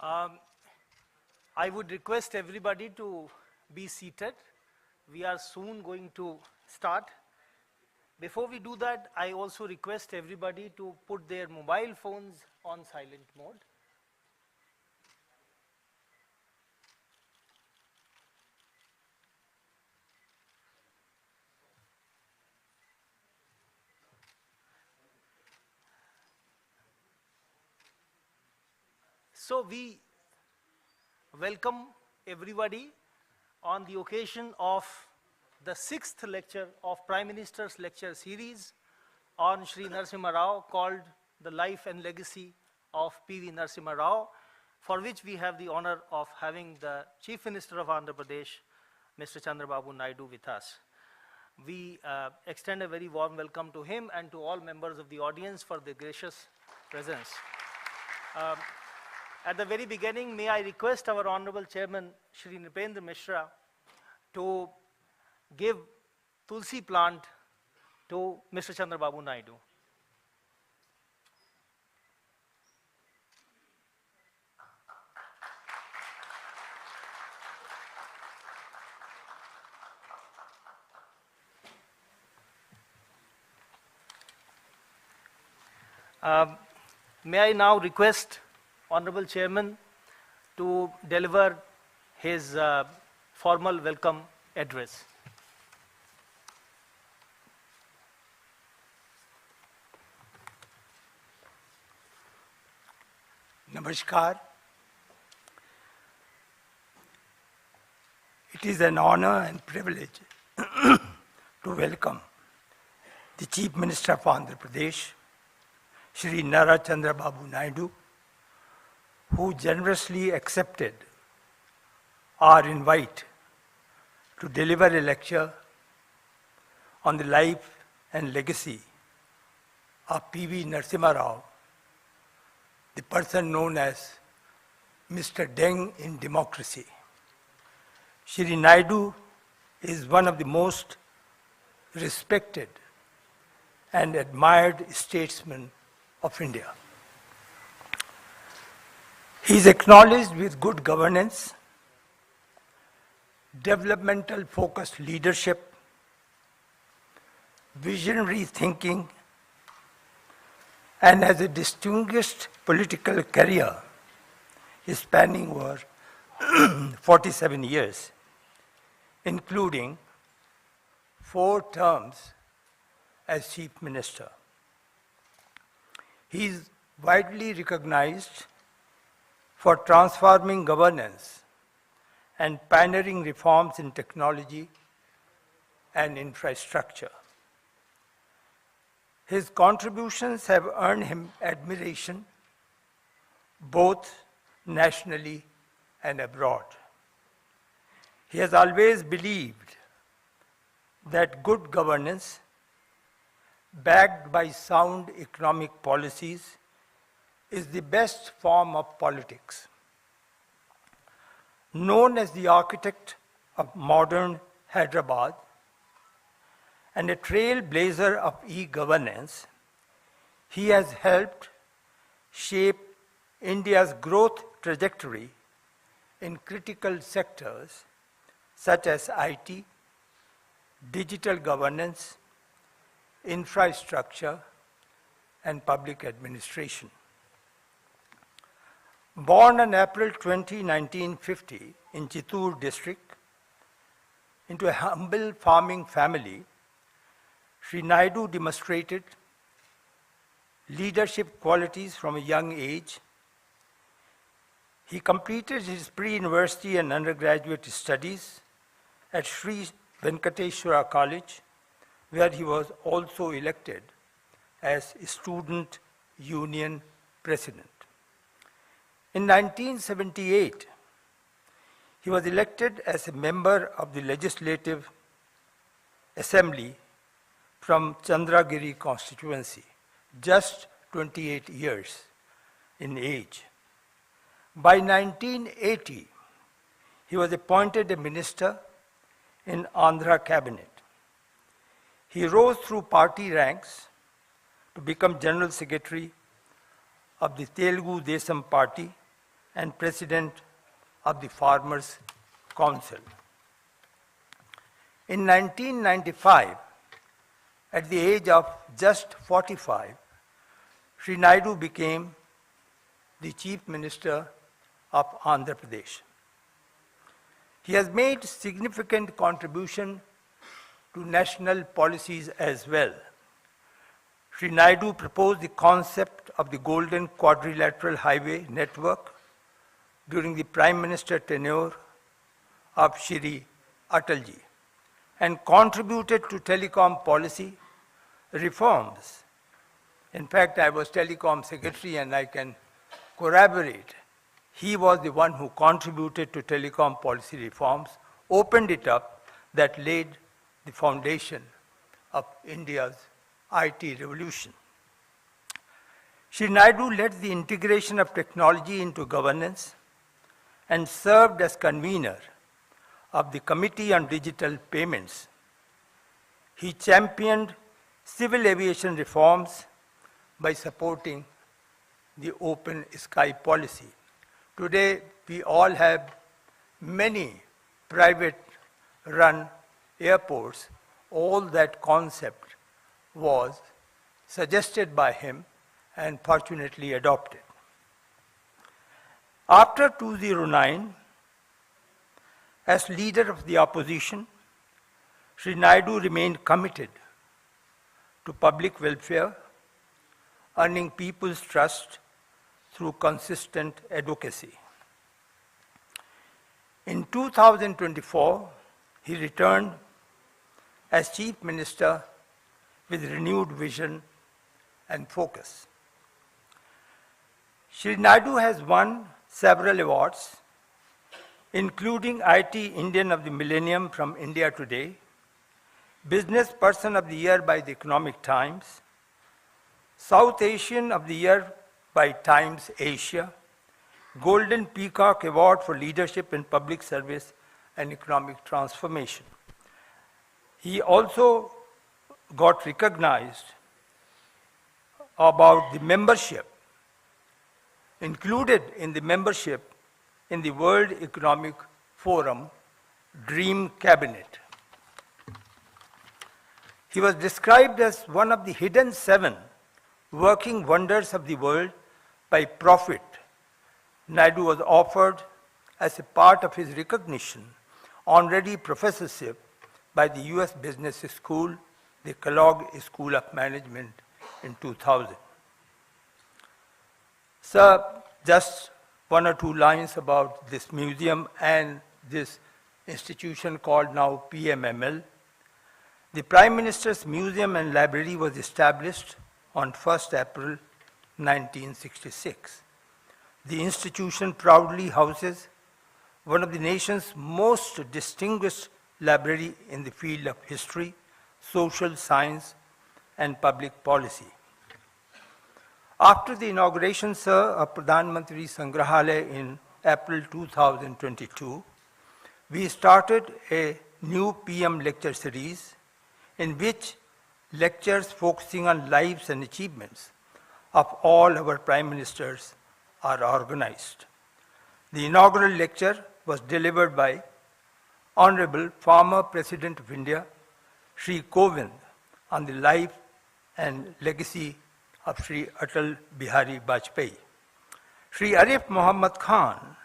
Um, I would request everybody to be seated. We are soon going to start. Before we do that, I also request everybody to put their mobile phones on silent mode. So we welcome everybody on the occasion of the 6th lecture of Prime Minister's lecture series on Sri Narasimha Rao, called The Life and Legacy of p.v. Narasimha Rao, for which we have the honor of having the Chief Minister of Andhra Pradesh, Mr. Chandrababu Naidu, with us. We extend a very warm welcome to him and to all members of the audience for their gracious presence. At the very beginning, may I request our Honorable Chairman, Shri Nripendra Mishra, to give Tulsi plant to Mr. Chandrababu Naidu. May I now request Honorable Chairman to deliver his formal welcome address. Namaskar. It is an honor and privilege to welcome the Chief Minister of Andhra Pradesh, Shri Nara Chandrababu Naidu, who generously accepted our invite to deliver a lecture on the life and legacy of p.v. Narasimha Rao, the person known as Mr. Deng in democracy. Shri Naidu is one of the most respected and admired statesmen of India. He is acknowledged with good governance, developmental focused leadership, visionary thinking, and has a distinguished political career spanning over 47 years, including 4 terms as Chief Minister. He is widely recognized for transforming governance and pioneering reforms in technology and infrastructure. His contributions have earned him admiration both nationally and abroad. He has always believed that good governance, backed by sound economic policies, is the best form of politics. Known as the architect of modern Hyderabad and a trailblazer of e-governance, he has helped shape India's growth trajectory in critical sectors such as IT, digital governance, infrastructure, and public administration. Born on April 20, 1950 in Chittoor district into a humble farming family, Sri Naidu demonstrated leadership qualities from a young age. He completed his pre-university and undergraduate studies at Sri Venkateshwara College, where he was also elected as Student Union President. In 1978, he was elected as a member of the Legislative Assembly from Chandragiri constituency, just 28 years in age. By 1980, he was appointed a minister in Andhra cabinet. He rose through party ranks to become General Secretary of the Telugu Desam Party and President of the Farmers' Council. In 1995, at the age of just 45, Sri Naidu became the Chief Minister of Andhra Pradesh. He has made significant contribution to national policies as well. Sri Naidu proposed the concept of the Golden Quadrilateral Highway Network during the Prime Minister tenure of Shri Atalji and contributed to telecom policy reforms. In fact, I was telecom secretary and I can corroborate. He was the one who contributed to telecom policy reforms, opened it up, that laid the foundation of India's IT revolution. Shri Naidu led the integration of technology into governance and served as convener of the Committee on Digital Payments. He championed civil aviation reforms by supporting the open sky policy. Today, we all have many private-run airports. All that concept was suggested by him and fortunately adopted. After 2009, as leader of the opposition, Sri Naidu remained committed to public welfare, earning people's trust through consistent advocacy. In 2024, he returned as Chief Minister with renewed vision and focus. Sri Naidu has won several awards, including IT Indian of the Millennium from India Today, Business Person of the Year by the Economic Times, South Asian of the Year by Times Asia, Golden Peacock Award for Leadership in Public Service and Economic Transformation. He also got recognized about the membership, included in the membership in the World Economic Forum Dream Cabinet. He was described as one of the hidden 7 working wonders of the world by Profit. Naidu was offered as a part of his recognition honorary professorship by the US Business School, the Kellogg School of Management in 2000. Sir, just 1 or 2 lines about this museum and this institution called now PMML. The Prime Minister's Museum and Library was established on 1st April 1966. The institution proudly houses one of the nation's most distinguished library in the field of history, social science, and public policy. After the inauguration, sir, of Pradhan Mantri Sangrahalaya in April 2022, we started a new PM lecture series in which lectures focusing on lives and achievements of all our prime ministers are organized. The inaugural lecture was delivered by Honorable former President of India, Sri Kovind, on the life and legacy of Sri Atal Bihari Vajpayee. Sri Arif Muhammad Khan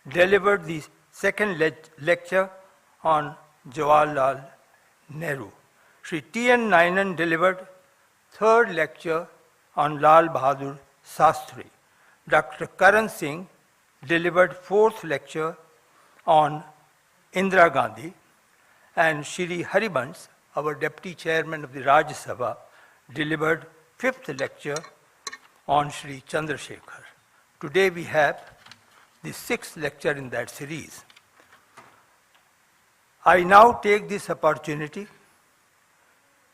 delivered the second lecture on Jawaharlal Nehru. Sri T.N. Nainan delivered third lecture on Lal Bahadur Shastri. Dr. Karan Singh delivered fourth lecture on Indira Gandhi, and Shri Harivansh, our Deputy Chairman of the Rajya Sabha, delivered fifth lecture on Shri Chandrasekhar. Today we have the 6th lecture in that series. I now take this opportunity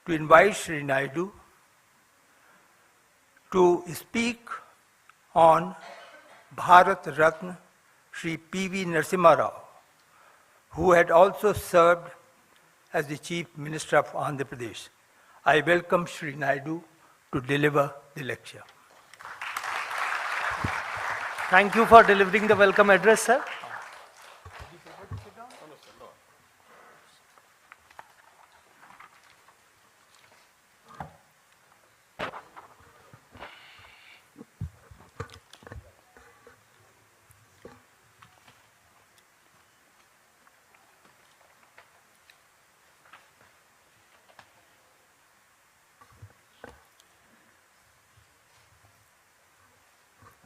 to invite Sri Naidu to speak on Bharat Ratna Sri P.v. Narasimha Rao, who had also served as the Chief Minister of Andhra Pradesh. I welcome Sri Naidu to deliver the lecture. Thank you for delivering the welcome address, sir.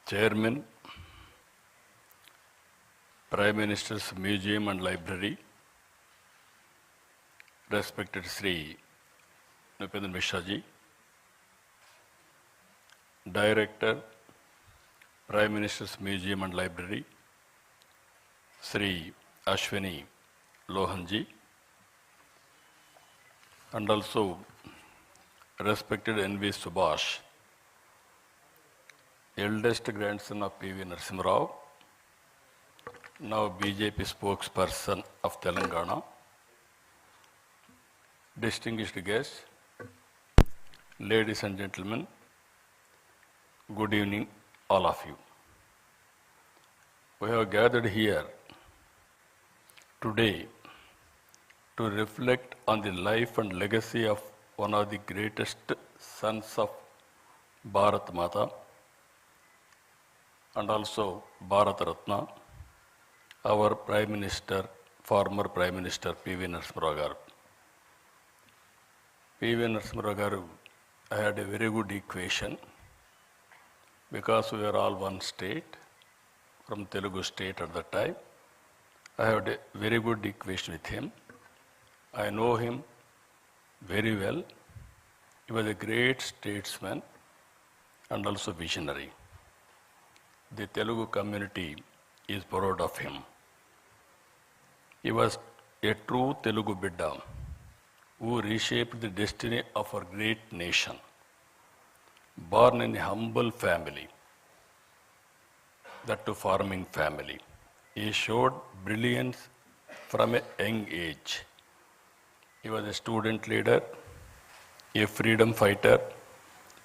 Chairman, Prime Minister's Museum and Library, respected Sri.A.Revanth Mishraji, Director, Prime Minister's Museum and Library, Sri Ashwini Lohanji, and also respected N.V. Subhash, eldest grandson of p.v.Narasimha Rao, now BJP spokesperson of Telangana, distinguished guests, ladies and gentlemen, good evening, all of you. We have gathered here today to reflect on the life and legacy of one of the greatest sons of Bharat Mata and also Bharat Ratna, our Prime Minister, former Prime Minister p.v.Narasimha Rao garu. p.v.Narasimha Rao garu had a very good equation because we were all one state, from Telugu state at that time. I had a very good equation with him. I know him very well. He was a great statesman and also visionary. The Telugu community is proud of him. He was a true Telugu Bidda who reshaped the destiny of our great nation. Born in a humble family, that too farming family, he showed brilliance from a young age. He was a student leader, a freedom fighter,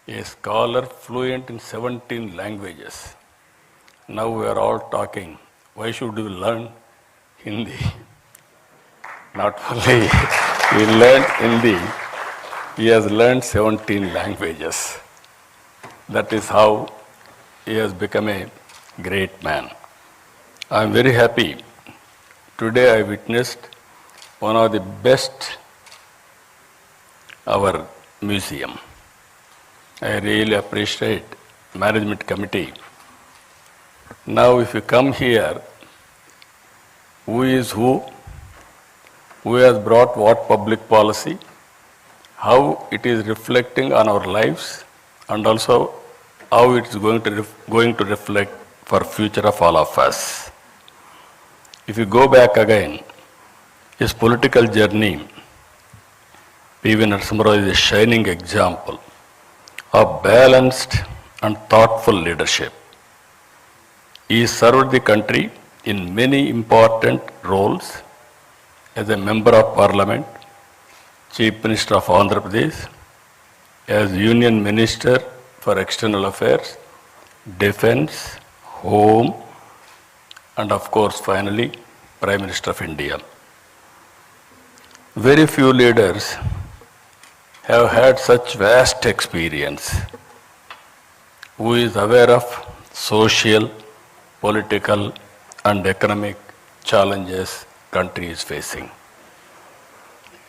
a scholar fluent in 17 languages. Now we are all talking, why should we learn Hindi? Not only he learned Hindi, he has learned 17 languages. That is how he has become a great man. I am very happy. Today I witnessed one of the best our museum. I really appreciate management committee. Now if you come here, who is who has brought what public policy, how it is reflecting on our lives, and also how it is going to reflect for future of all of us. If you go back again, his political journey, p.v.Narasimha Rao is a shining example of balanced and thoughtful leadership. He served the country in many important roles as a member of parliament, Chief Minister of Andhra Pradesh, as Union Minister for External Affairs, Defence, Home, and of course finally Prime Minister of India. Very few leaders have had such vast experience, who is aware of social, political and economic challenges country is facing.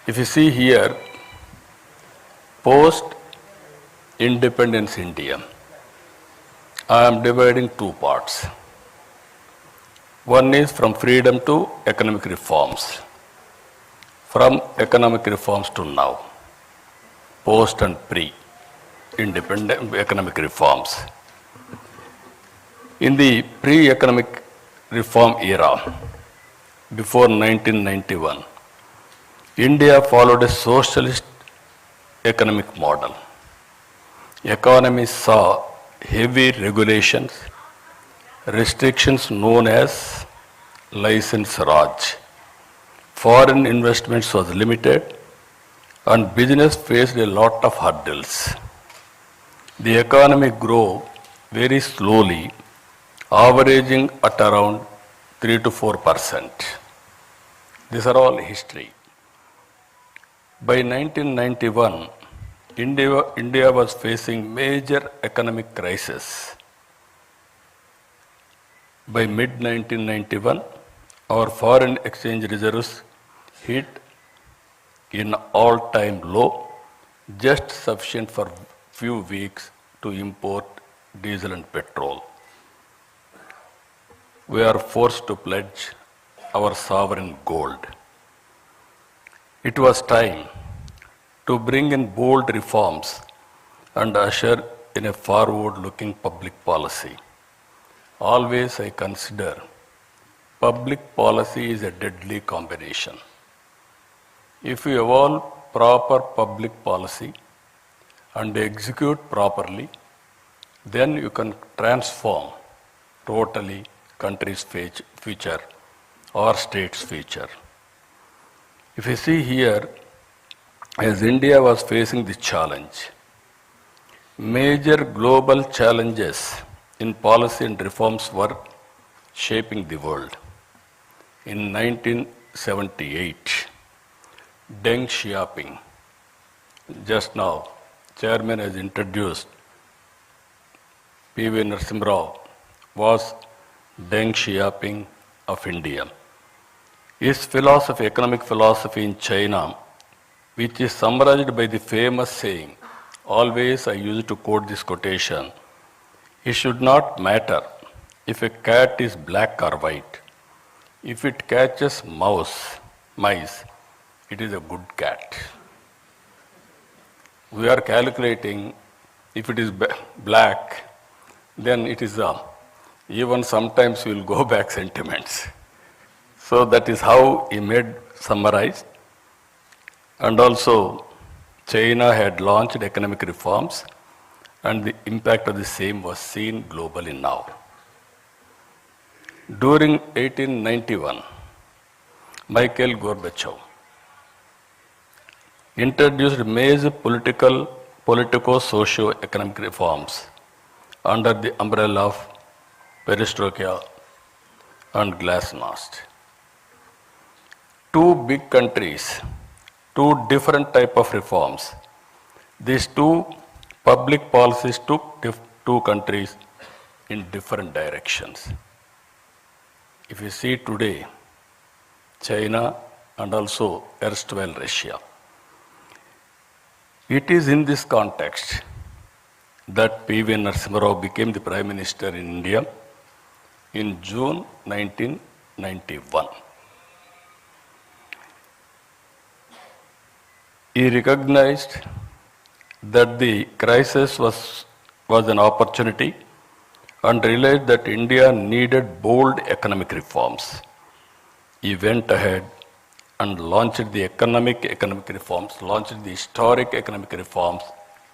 If you see here, post-independence India, I am dividing two parts. One is from freedom to economic reforms. From economic reforms to now, post and pre-independent economic reforms. In the pre-economic reform era, before 1991, India followed a socialist economic model. Economy saw heavy regulations, restrictions known as license Raj. Foreign investments was limited and business faced a lot of hurdles. The economy grew very slowly averaging at around 3 to 4%. These are all history. By 1991, India was facing major economic crisis. By mid-1991, our foreign exchange reserves hit an all-time low, just sufficient for few weeks to import diesel and petrol. We are forced to pledge our sovereign gold. It was time to bring in bold reforms and usher in a forward-looking public policy. Always I consider public policy is a deadly combination. If you evolve proper public policy and execute properly, then you can transform totally country's future or state's future. If you see here, as India was facing this challenge, major global challenges in policy and reforms were shaping the world. In 1978, Deng Xiaoping, just now, Chairman has introduced p.v.Narasimha Rao, was Deng Xiaoping of India. His philosophy, economic philosophy in China, which is summarized by the famous saying, always I used to quote this quotation, it should not matter if a cat is black or white. If it catches mice, it is a good cat. We are calculating if it is black, then it is even sometimes we will go back sentiments. So that is how he made summarized. And also China had launched economic reforms and the impact of the same was seen globally now. During 1891, Mikhail Gorbachev introduced major politico-socio-economic reforms under the umbrella of perestroika and glasnost. Two big countries, two different type of reforms. These two public policies took two countries in different directions. If you see today, China and also erstwhile Russia, it is in this context that p.v.Narasimha Rao became the Prime Minister in India in June 1991. He recognized that the crisis was an opportunity and realized that India needed bold economic reforms. He went ahead and launched the economic reforms, launched the historic economic reforms,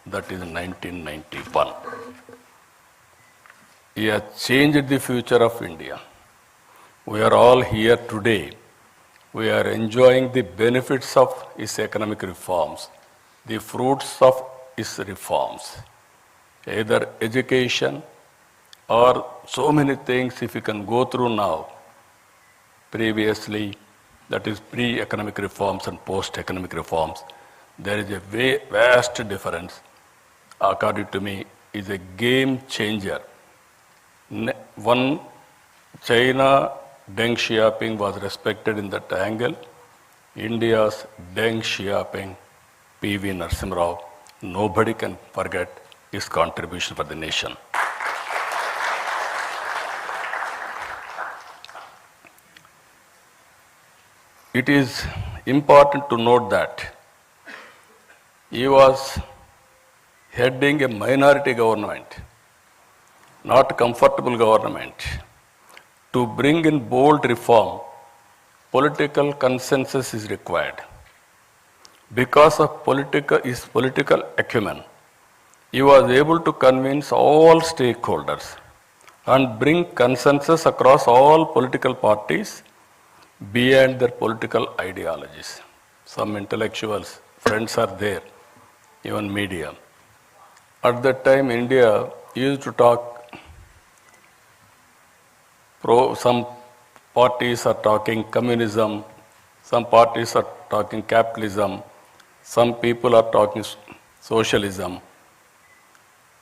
that is in 1991. He has changed the future of India. We are all here today. We are enjoying the benefits of his economic reforms, the fruits of his reforms, either education or so many things if you can go through now. Previously, that is pre-economic reforms and post-economic reforms, there is a vast difference. According to me, is a game changer. One, China, Deng Xiaoping was respected in that angle. India's Deng Xiaoping, p.v.Narasimha Rao, nobody can forget his contribution for the nation. It is important to note that he was heading a minority government, not a comfortable government. To bring in bold reform, political consensus is required. Because of his political acumen, he was able to convince all stakeholders and bring consensus across all political parties beyond their political ideologies. Some intellectuals, friends are there, even media. At that time, India used to talk Some parties are talking communism, some parties are talking capitalism, some people are talking socialism.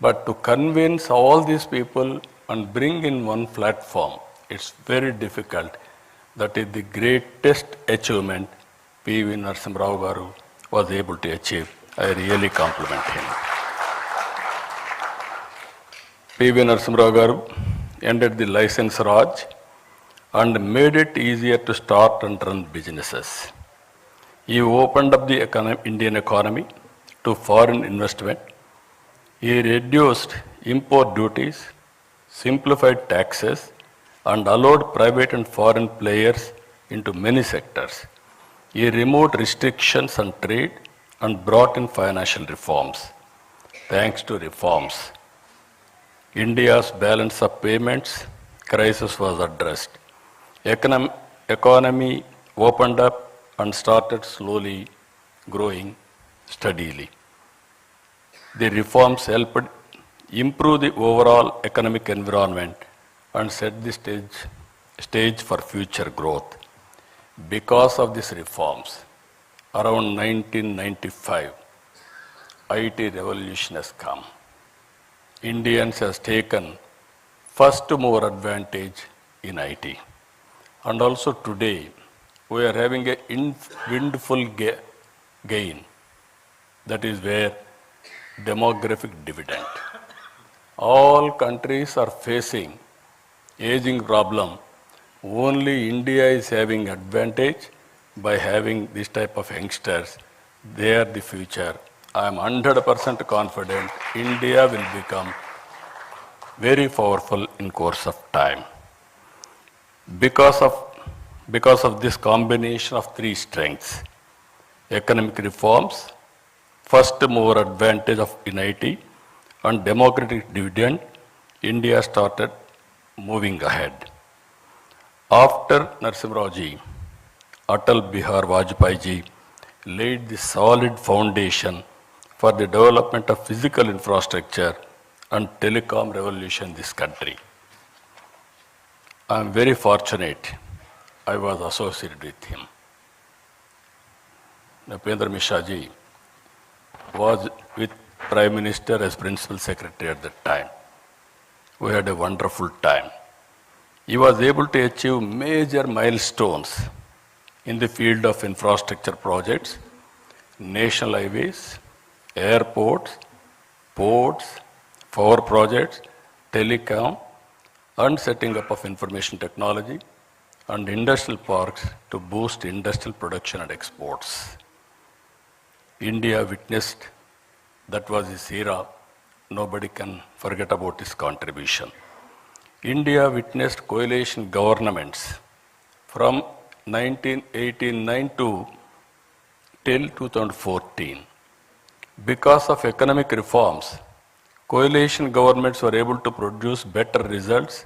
But to convince all these people and bring in one platform, it's very difficult. That is the greatest achievement p.v. Narasimha Rao garu was able to achieve. I really compliment him. p.v. Narasimha Rao garu ended the license Raj and made it easier to start and run businesses. He opened up the Indian economy to foreign investment. He reduced import duties, simplified taxes, and allowed private and foreign players into many sectors. He removed restrictions on trade and brought in financial reforms. Thanks to reforms, India's balance of payments crisis was addressed. Economy opened up and started slowly growing steadily. The reforms helped improve the overall economic environment and set the stage for future growth. Because of these reforms, around 1995, IT revolution has come. Indians has taken first mover advantage in IT. And also today, we are having a windful gain. That is where demographic dividend. All countries are facing aging problem. Only India is having advantage by having this type of youngsters. They are the future. I am 100% confident India will become very powerful in course of time. Because of this combination of three strengths, economic reforms, first mover advantage in IT, and democratic dividend, India started moving ahead. After Narasimha Rao ji, Atal Bihar Vajpayee ji laid the solid foundation for the development of physical infrastructure and telecom revolution in this country. I am very fortunate I was associated with him. Napendra Mishra ji was with Prime Minister as Principal Secretary at that time. We had a wonderful time. He was able to achieve major milestones in the field of infrastructure projects, national highways, airports, ports, power projects, telecom, and setting up of information technology and industrial parks to boost industrial production and exports. India witnessed, that was his era, nobody can forget about his contribution. India witnessed coalition governments from 1989 till 2014. Because of economic reforms, coalition governments were able to produce better results,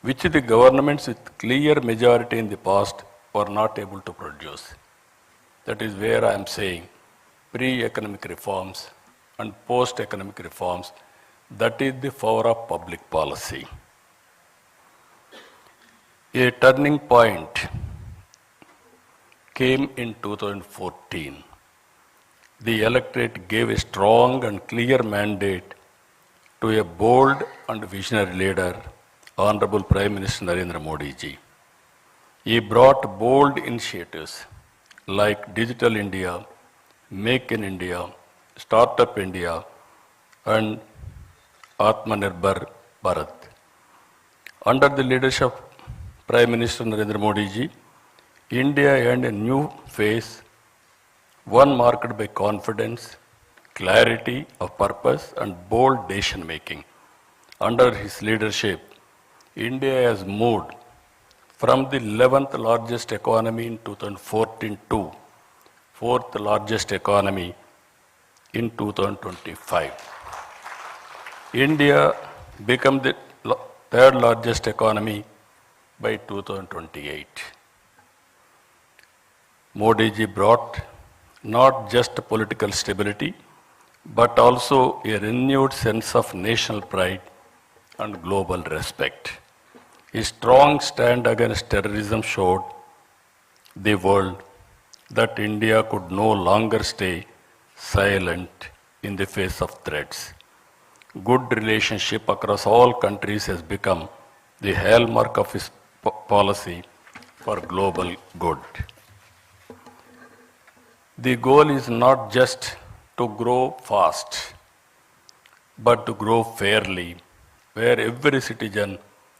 which the governments with clear majority in the past were not able to produce. That is where I am saying pre-economic reforms and post-economic reforms, that is the power of public policy. A turning point came in 2014. The electorate gave a strong and clear mandate to a bold and visionary leader, Honorable Prime Minister Narendra Modi ji. He brought bold initiatives like Digital India, Make in India, Startup India, and Atmanirbhar Bharat. Under the leadership of Prime Minister Narendra Modi ji, India earned a new phase, one marked by confidence, clarity of purpose, and bold decision making. Under his leadership, India has moved from the 11th largest economy in 2014 to 4th largest economy in 2025. India became the 3rd largest economy by 2028. Modi ji brought not just political stability, but also a renewed sense of national pride and global respect. His strong stand against terrorism showed the world that India could no longer stay silent in the face of threats. Good relationship across all countries has become the hallmark of his policy for global good. The goal is not just to grow fast, but to grow fairly, where every citizen,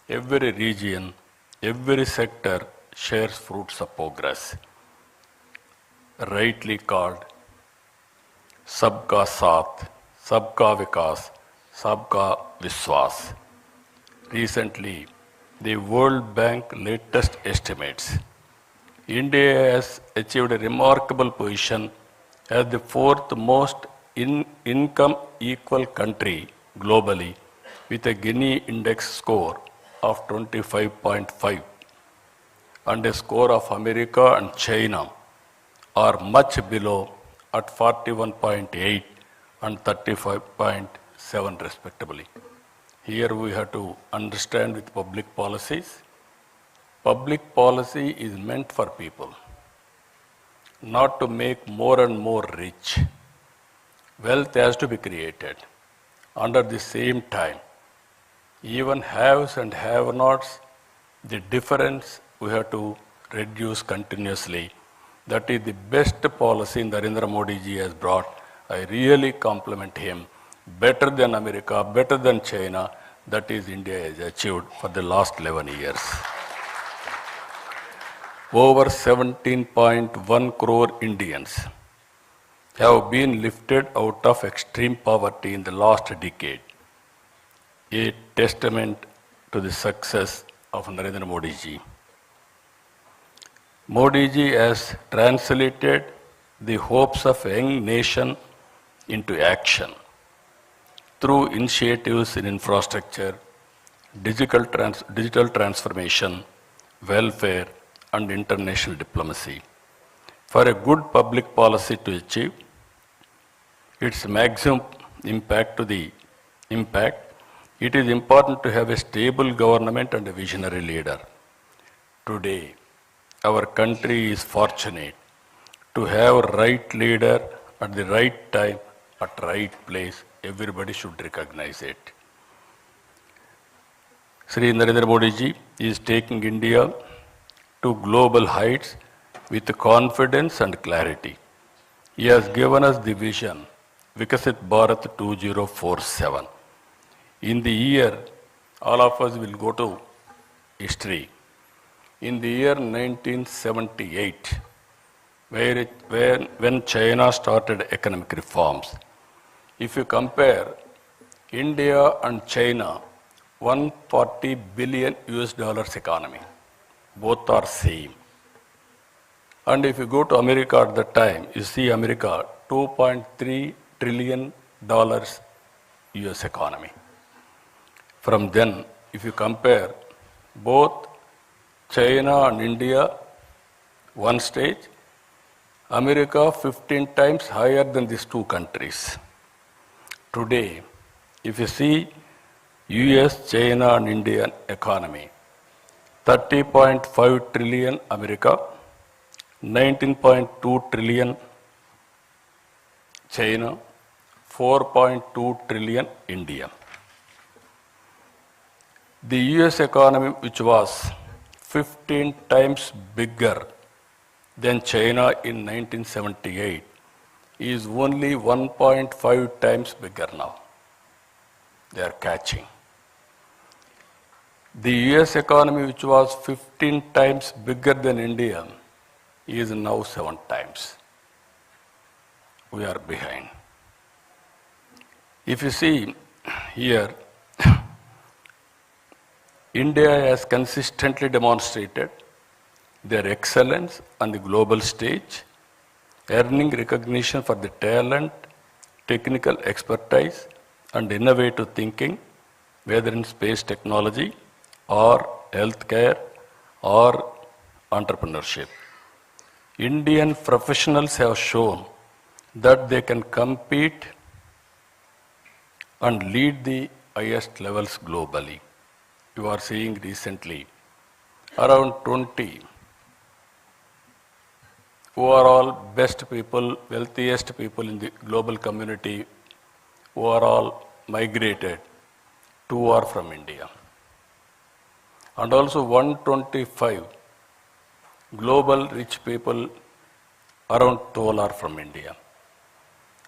every region, every sector shares fruits of progress. Rightly called Sabka Saath, Sabka Vikas, Sabka Vishwas. Recently, the World Bank latest estimates, India has achieved a remarkable position as the fourth most income equal country globally with a Gini index score of 25.5 and a score of America and China are much below at 41.8 and 35.7 respectively. Here we have to understand with public policies. Public policy is meant for people, not to make more and more rich. Wealth has to be created. Under the same time, even haves and have-nots, the difference we have to reduce continuously. That is the best policy Narendra Modi ji has brought. I really compliment him. Better than America, better than China, that is India has achieved for the last 11 years. Over 17.1 crore Indians have been lifted out of extreme poverty in the last decade, a testament to the success of Narendra Modi ji. Modi ji has translated the hopes of a young nation into action through initiatives in infrastructure, digital transformation, welfare, and international diplomacy. For a good public policy to achieve its maximum impact, it is important to have a stable government and a visionary leader. Today, our country is fortunate to have a right leader at the right time, at right place. Everybody should recognize it. Sri Narendra Modi ji is taking India to global heights with confidence and clarity. He has given us the vision, Vikasit Bharat 2047. In the year, all of us will go to history. In the year 1978, when China started economic reforms, if you compare India and China, 140 billion US dollars economy, both are same. And if you go to America at that time, you see America, $2.3 trillion US economy. From then, if you compare both China and India, one stage, America 15 times higher than these two countries. Today, if you see US, China and Indian economy, 30.5 trillion America, 19.2 trillion China, 4.2 trillion India. The US economy, which was 15 times bigger than China in 1978, is only 1.5 times bigger now. They are catching. The US economy, which was 15 times bigger than India, is now 7 times. We are behind. If you see here, India has consistently demonstrated their excellence on the global stage, earning recognition for the talent, technical expertise, and innovative thinking, whether in space technology or healthcare or entrepreneurship. Indian professionals have shown that they can compete and lead the highest levels globally. you are seeing recently, around 20 who are all best people, wealthiest people in the global community, who are all migrated, 2 are from India. And also 125 global rich people, around 12 are from India.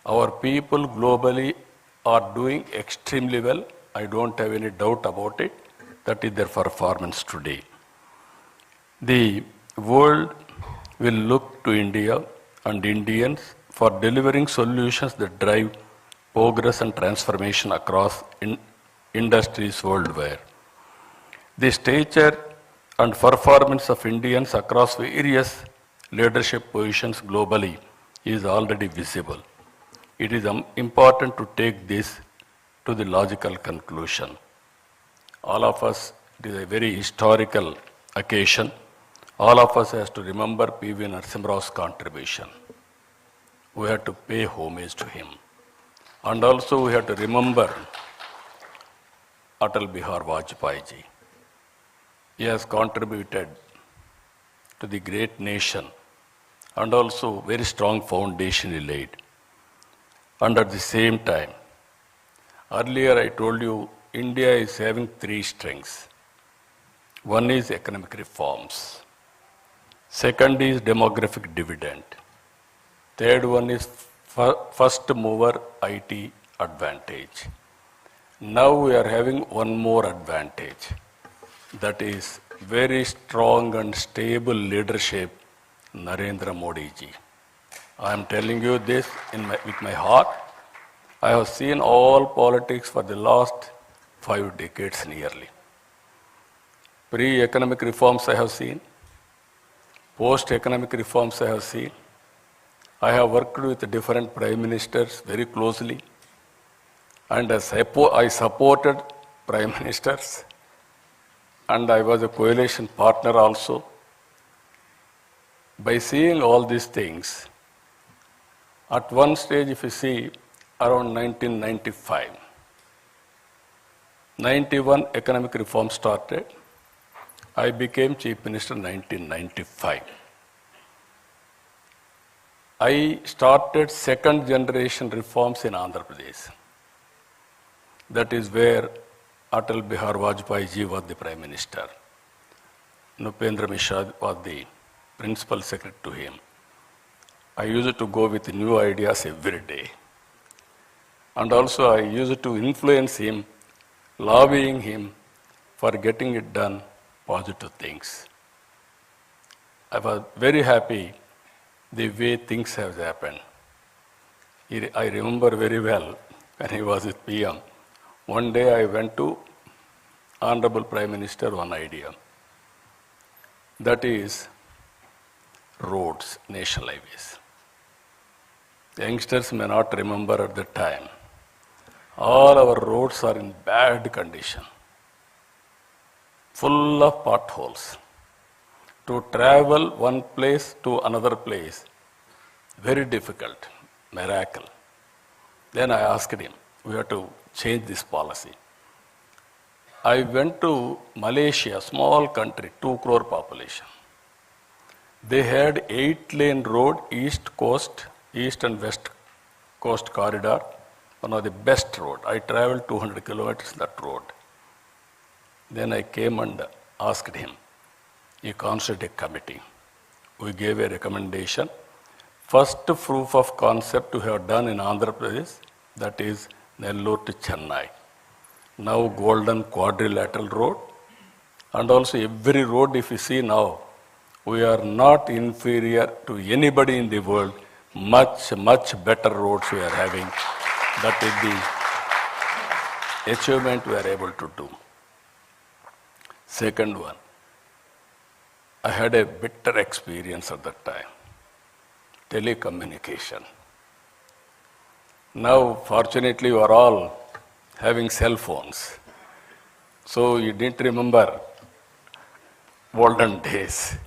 Our people globally are doing extremely well. I don't have any doubt about it. That is their performance today. The world will look to India and Indians for delivering solutions that drive progress and transformation across industries worldwide. The stature and performance of Indians across various leadership positions globally is already visible. It is important to take this to the logical conclusion. All of us, it is a very historical occasion. All of us has to remember p.v. Narasimha Rao's contribution. We have to pay homage to him. And also we have to remember Atal Bihar Vajpayee ji. He has contributed to the great nation and also very strong foundation he laid. And at the same time, earlier I told you, India is having 3 strengths. One is economic reforms. Second is demographic dividend. Third one is first mover IT advantage. Now we are having one more advantage. That is very strong and stable leadership, Narendra Modi ji. I am telling you this with my heart. I have seen all politics for the last 5 decades nearly. Pre-economic reforms I have seen. Post-economic reforms I have seen. I have worked with different prime ministers very closely. And I supported prime ministers. And I was a coalition partner also. By seeing all these things, at one stage, if you see, around 1995, 91 economic reform started. I became Chief Minister in 1995. I started second generation reforms in Andhra Pradesh. That is where Atal Bihar Vajpayee ji was the Prime Minister. Nupendra Mishra was the Principal Secretary to him. I used to go with new ideas every day. And also I used to influence him, lobbying him for getting it done, positive things. I was very happy the way things have happened. I remember very well when he was with PM. One day I went to Honorable Prime Minister one idea. That is roads, national highways. Youngsters may not remember at the time. All our roads are in bad condition, full of potholes. To travel one place to another place, very difficult, miracle. Then I asked him, we have to change this policy. I went to Malaysia, small country, 2 crore population. They had 8-lane road, east and west coast corridor, one of the best road. I traveled 200 kilometers that road. Then I came and asked him, he constituted a committee. We gave a recommendation. First proof of concept we have done in Andhra Pradesh, that is Nellore to Chennai. Now golden quadrilateral road. And also every road if you see now, we are not inferior to anybody in the world. Much, much better roads we are having. That is the achievement we are able to do. Second one, I had a bitter experience at that time. Telecommunication. Now, fortunately, we are all having cell phones. So you didn't remember olden days.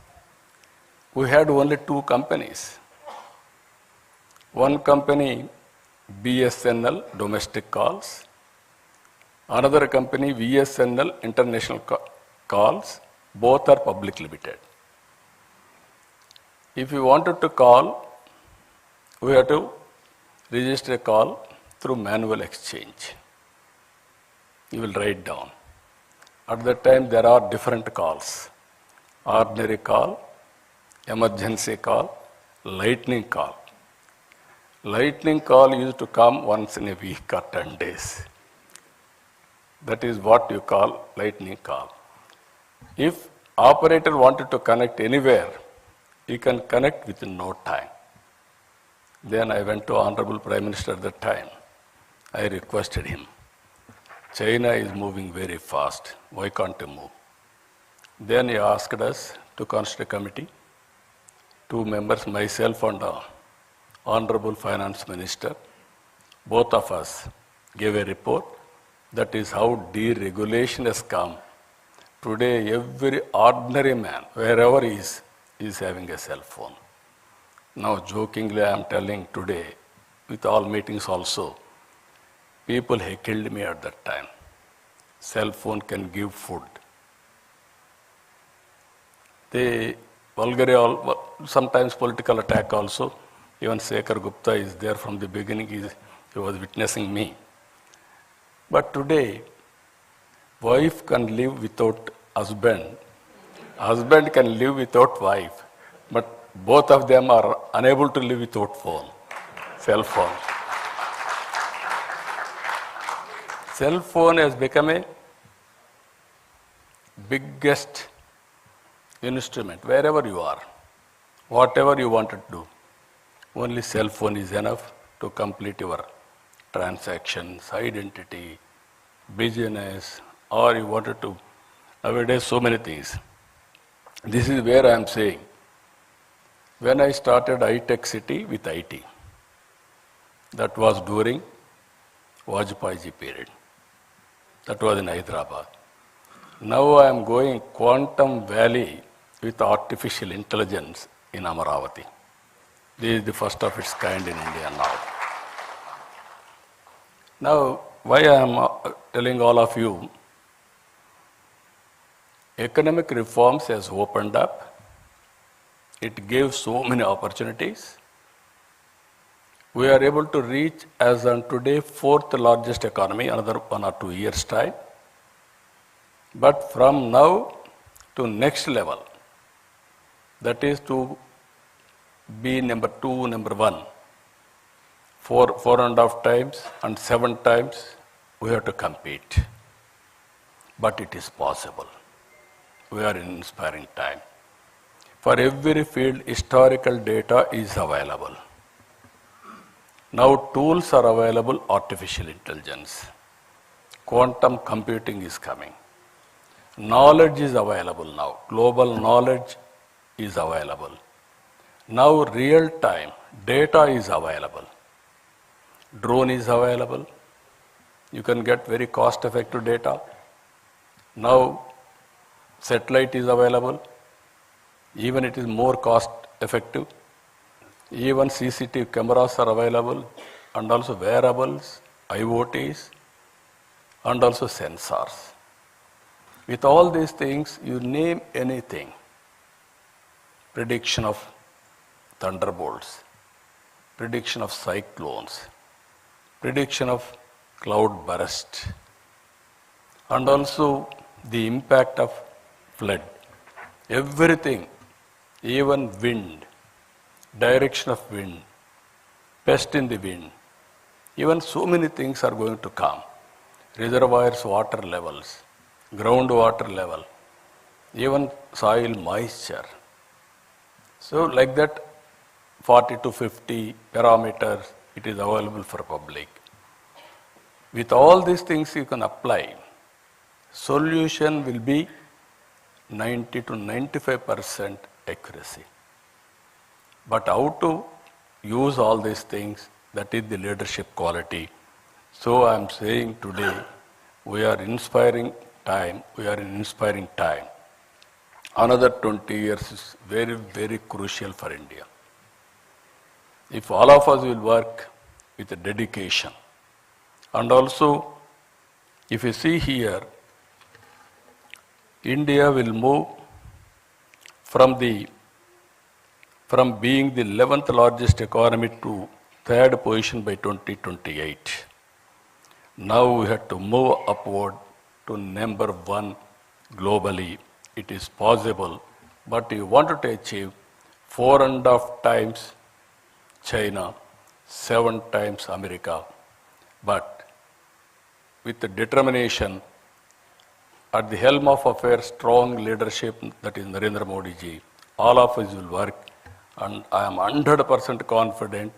We had only 2 companies. One company, BSNL, domestic calls, Another company, VSNL International Calls, both are public limited. If you wanted to call, we have to register a call through manual exchange. You will write down. At that time, there are different calls. Ordinary call, emergency call, lightning call. Lightning call used to come once in a week or 10 days. That is what you call lightning call. If operator wanted to connect anywhere, he can connect within no time. Then I went to Honorable Prime Minister at that time. I requested him, China is moving very fast. Why can't you move? Then he asked us to constitute a committee. 2 members, myself and Honorable Finance Minister, both of us gave a report. That is how deregulation has come. Today, every ordinary man, wherever he is having a cell phone. Now, jokingly, I am telling today, with all meetings also, people heckled me at that time. Cell phone can give food. They vulgarly, sometimes political attack also. Even Shekhar Gupta is there from the beginning, he was witnessing me. But today, wife can live without husband. Husband can live without wife. But both of them are unable to live without phone, cell phone. Cell phone has become a biggest instrument wherever you are, whatever you want to do. Only cell phone is enough to complete your transactions, identity, business, or you wanted to. Nowadays, so many things. This is where I am saying. When I started high-tech city with IT, that was during Vajpayee period. That was in Hyderabad. Now I am going Quantum Valley with artificial intelligence in Amaravati. This is the first of its kind in India now. Now, why I am telling all of you, economic reforms has opened up. It gave so many opportunities. We are able to reach, as on today, 4th largest economy, another 1 or 2 years' time. But from now to next level, that is to be number 2, number 1, 4.5 times and 7 times, we have to compete. But it is possible. We are in inspiring time. For every field, historical data is available. Now tools are available, artificial intelligence. Quantum computing is coming. Knowledge is available now. Global knowledge is available. Now real time data is available. Drone is available. You can get very cost effective data. Now satellite is available. Even it is more cost effective. Even CCTV cameras are available, and also wearables, IoTs, and also sensors. With all these things, you name anything. Prediction of thunderbolts, prediction of cyclones, prediction of cloud burst, and also the impact of flood. Everything, even wind, direction of wind, pest in the wind, even so many things are going to come. Reservoirs, water levels, groundwater level, even soil moisture. So like that, 40 to 50 parameters, it is available for public. With all these things you can apply. Solution will be 90 to 95% accuracy. But how to use all these things, that is the leadership quality. So I am saying today, we are inspiring time, we are in inspiring time. Another 20 years is very, very crucial for India. If all of us will work with a dedication and also If you see here, India will move from being the 11th largest economy to third position by 2028. Now we have to move upward to number one globally. It is possible, but you wanted to achieve 4.5 times China, 7 times America. But with the determination, at the helm of affairs, strong leadership, that is Narendra Modi ji, all of us will work, and I am 100% confident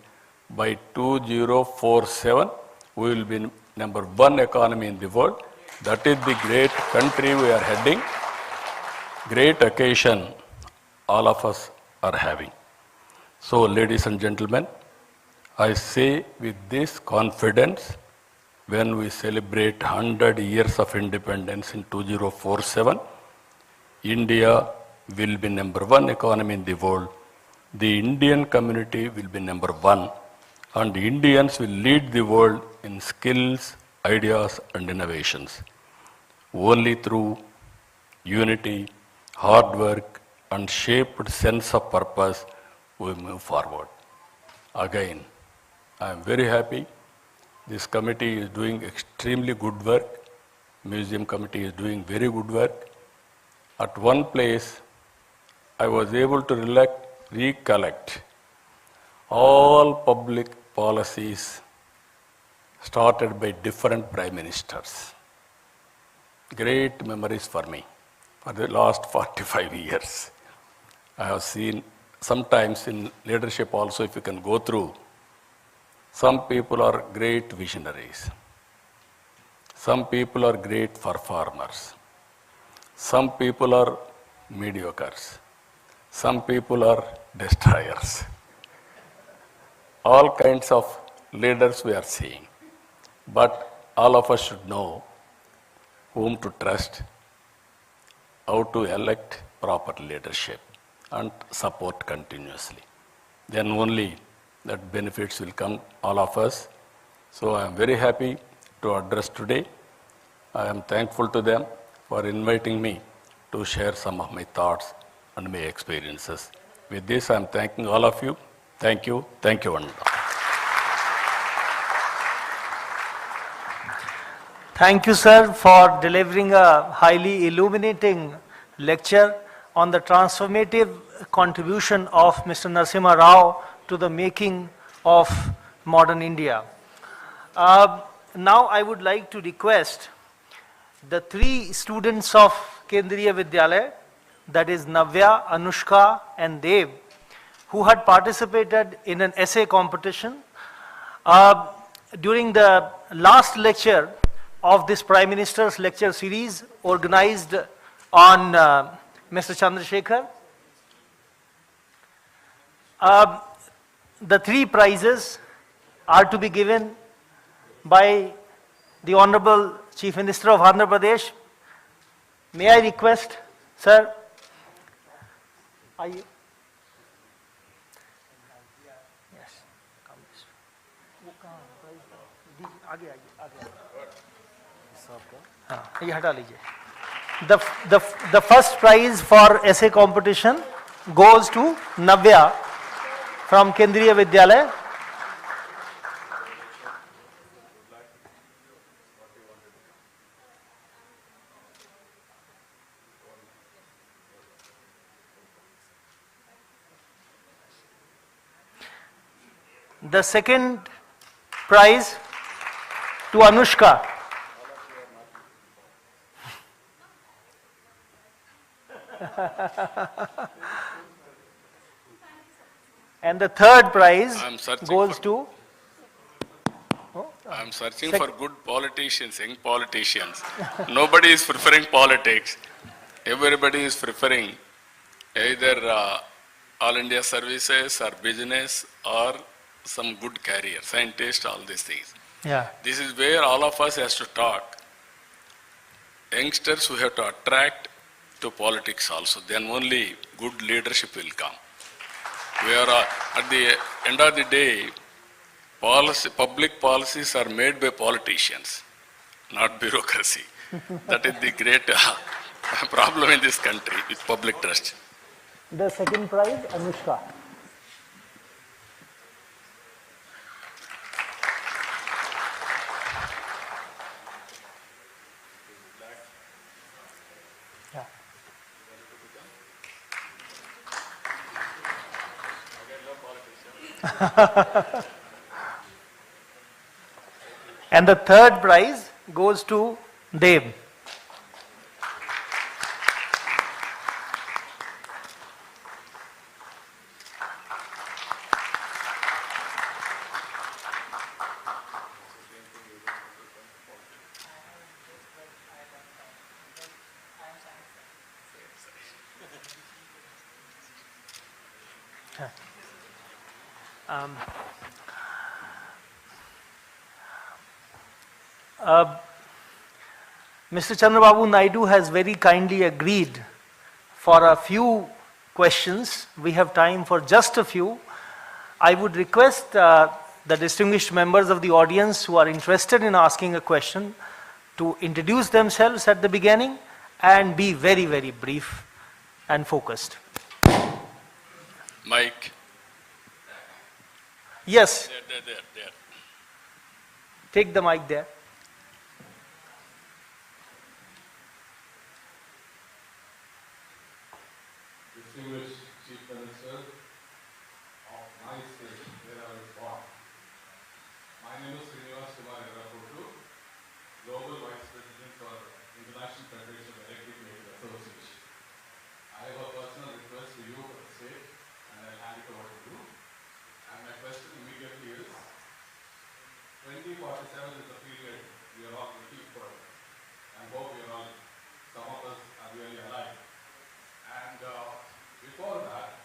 by 2047, we will be number one economy in the world. That is the great country we are heading, great occasion all of us are having. So, ladies and gentlemen, I say with this confidence, when we celebrate 100 years of independence in 2047, India will be number one economy in the world. The Indian community will be number one, and Indians will lead the world in skills, ideas, and innovations. Only through unity, hard work, and shaped sense of purpose, we move forward. Again, I am very happy. This committee is doing extremely good work. Museum committee is doing very good work. At one place, I was able to recollect all public policies started by different prime ministers. Great memories for me for the last 45 years. I have seen sometimes in leadership also, if you can go through, some people are great visionaries. Some people are great performers. Some people are mediocres. Some people are destroyers. All kinds of leaders we are seeing. But all of us should know whom to trust, how to elect proper leadership, and support continuously. Then only that benefits will come all of us. So I am very happy to address today. I am thankful to them for inviting me to share some of my thoughts and my experiences. With this, I am thanking all of you. Thank you. Thank you, Vandana. Thank you, sir, for delivering a highly illuminating lecture on the transformative contribution of Mr. Narasimha Rao to the making of modern India. Now I would like to request the 3 students of Kendriya Vidyalaya, that is Navya, Anushka and Dev, who had participated in an essay competition. During the last lecture of this Prime Minister's lecture series organized on Mr. Chandrasekhar, the 3 prizes are to be given by the Honorable Chief Minister of Andhra Pradesh. May I request, sir? Are you? Yes. Come this way. आगे आइए, आगे आइए। ये हटा लीजिए। The first prize for essay competition goes to Navya from Kendriya Vidyalaya. The second prize to Anushka. And the third prize goes to... I'm searching for good politicians, young politicians. Nobody is preferring politics. Everybody is preferring either all India services or business or some good career, scientist, all these things. Yeah. This is where all of us has to talk. Youngsters who have to attract to politics also, then only good leadership will come. We are at the end of the day, public policies are made by politicians, not bureaucracy. That is the great problem in this country with public trust. The second prize, Anushka. Yeah. And the third prize goes to Dev. Mr. Chandrababu Naidu has very kindly agreed for a few questions. We have time for just a few. I would request the distinguished members of the audience who are interested in asking a question to introduce themselves at the beginning and be very, very brief and focused. Mike. Yes, There. take the mic there. Distinguished Chief Minister of my state where I was born. My name is Sri.A.Revanth, Global Vice President for International Federation of Electric Vehicle Association. I have a personal request to you for the state and I'll hand it over to you. And my question immediately is, 2047 is the period we are all looking for and hope we are all, some of us are really alive. And before that,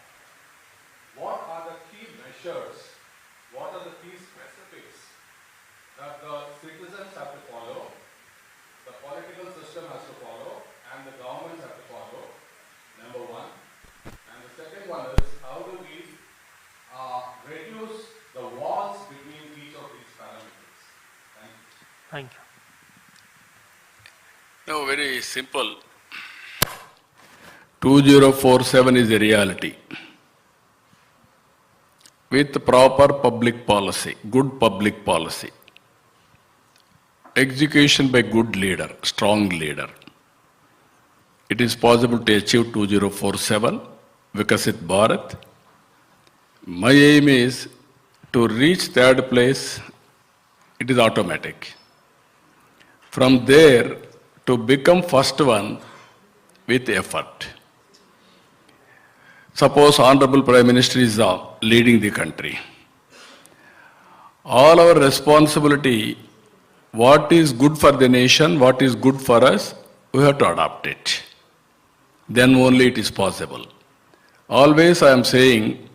what are the key measures, what are the key specifics that the citizens have to follow, the political system has to follow, and the governments have to follow, number one. And the second one is, how do we reduce the walls between each of these parameters? Thank you. Thank you. No, very simple. 2047 is a reality. With proper public policy, good public policy, execution by good leader, strong leader, it is possible to achieve 2047, Vikasit Bharat. My aim is to reach third place, it is automatic. From there, to become first one with effort. Suppose Honorable Prime Minister is leading the country. All our responsibility, what is good for the nation, what is good for us, we have to adopt it. Then only it is possible. Always I am saying,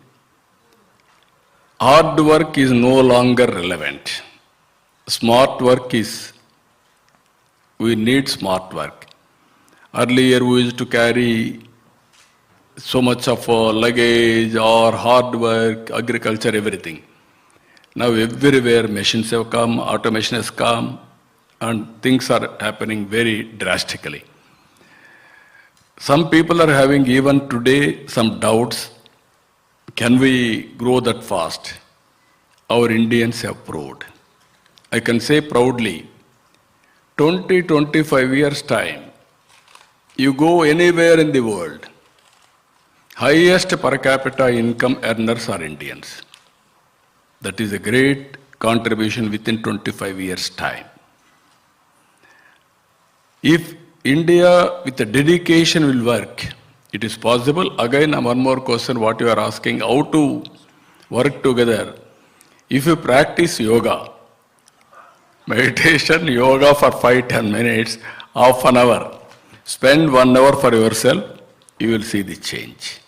hard work is no longer relevant. Smart work is, we need smart work. Earlier we used to carry so much of luggage or hard work, agriculture, everything. Now everywhere machines have come, automation has come, and things are happening very drastically. Some people are having even today some doubts, can we grow that fast? Our Indians have proved. I can say proudly, 20-25 years time, you go anywhere in the world, highest per capita income earners are Indians. That is a great contribution within 25 years' time. If India with a dedication will work, it is possible. Again, one more question, what you are asking, how to work together. If you practice yoga, meditation, yoga for 5-10 minutes, half an hour, spend 1 hour for yourself, you will see the change.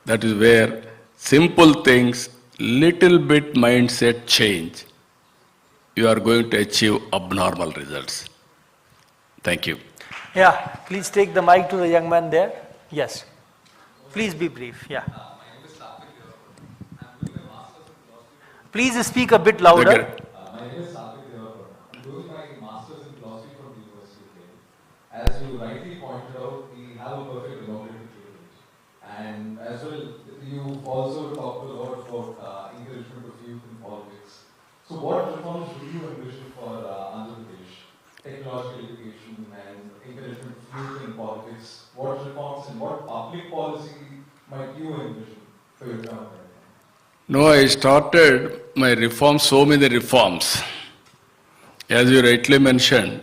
That is where simple things, little bit mindset change, you are going to achieve abnormal results. Thank you. Yeah, please take the mic to the young man there. Yes. Please be brief. Yeah. Please speak a bit louder. My name is I'm doing my master's in philosophy as well, you also talked a lot about encouragement of youth in politics. So what reforms would you envision for Andhra Pradesh? Technological education and encouragement of youth in politics. What reforms and what public policy might you envision for your government? No, I started my reforms, so many reforms. As you rightly mentioned,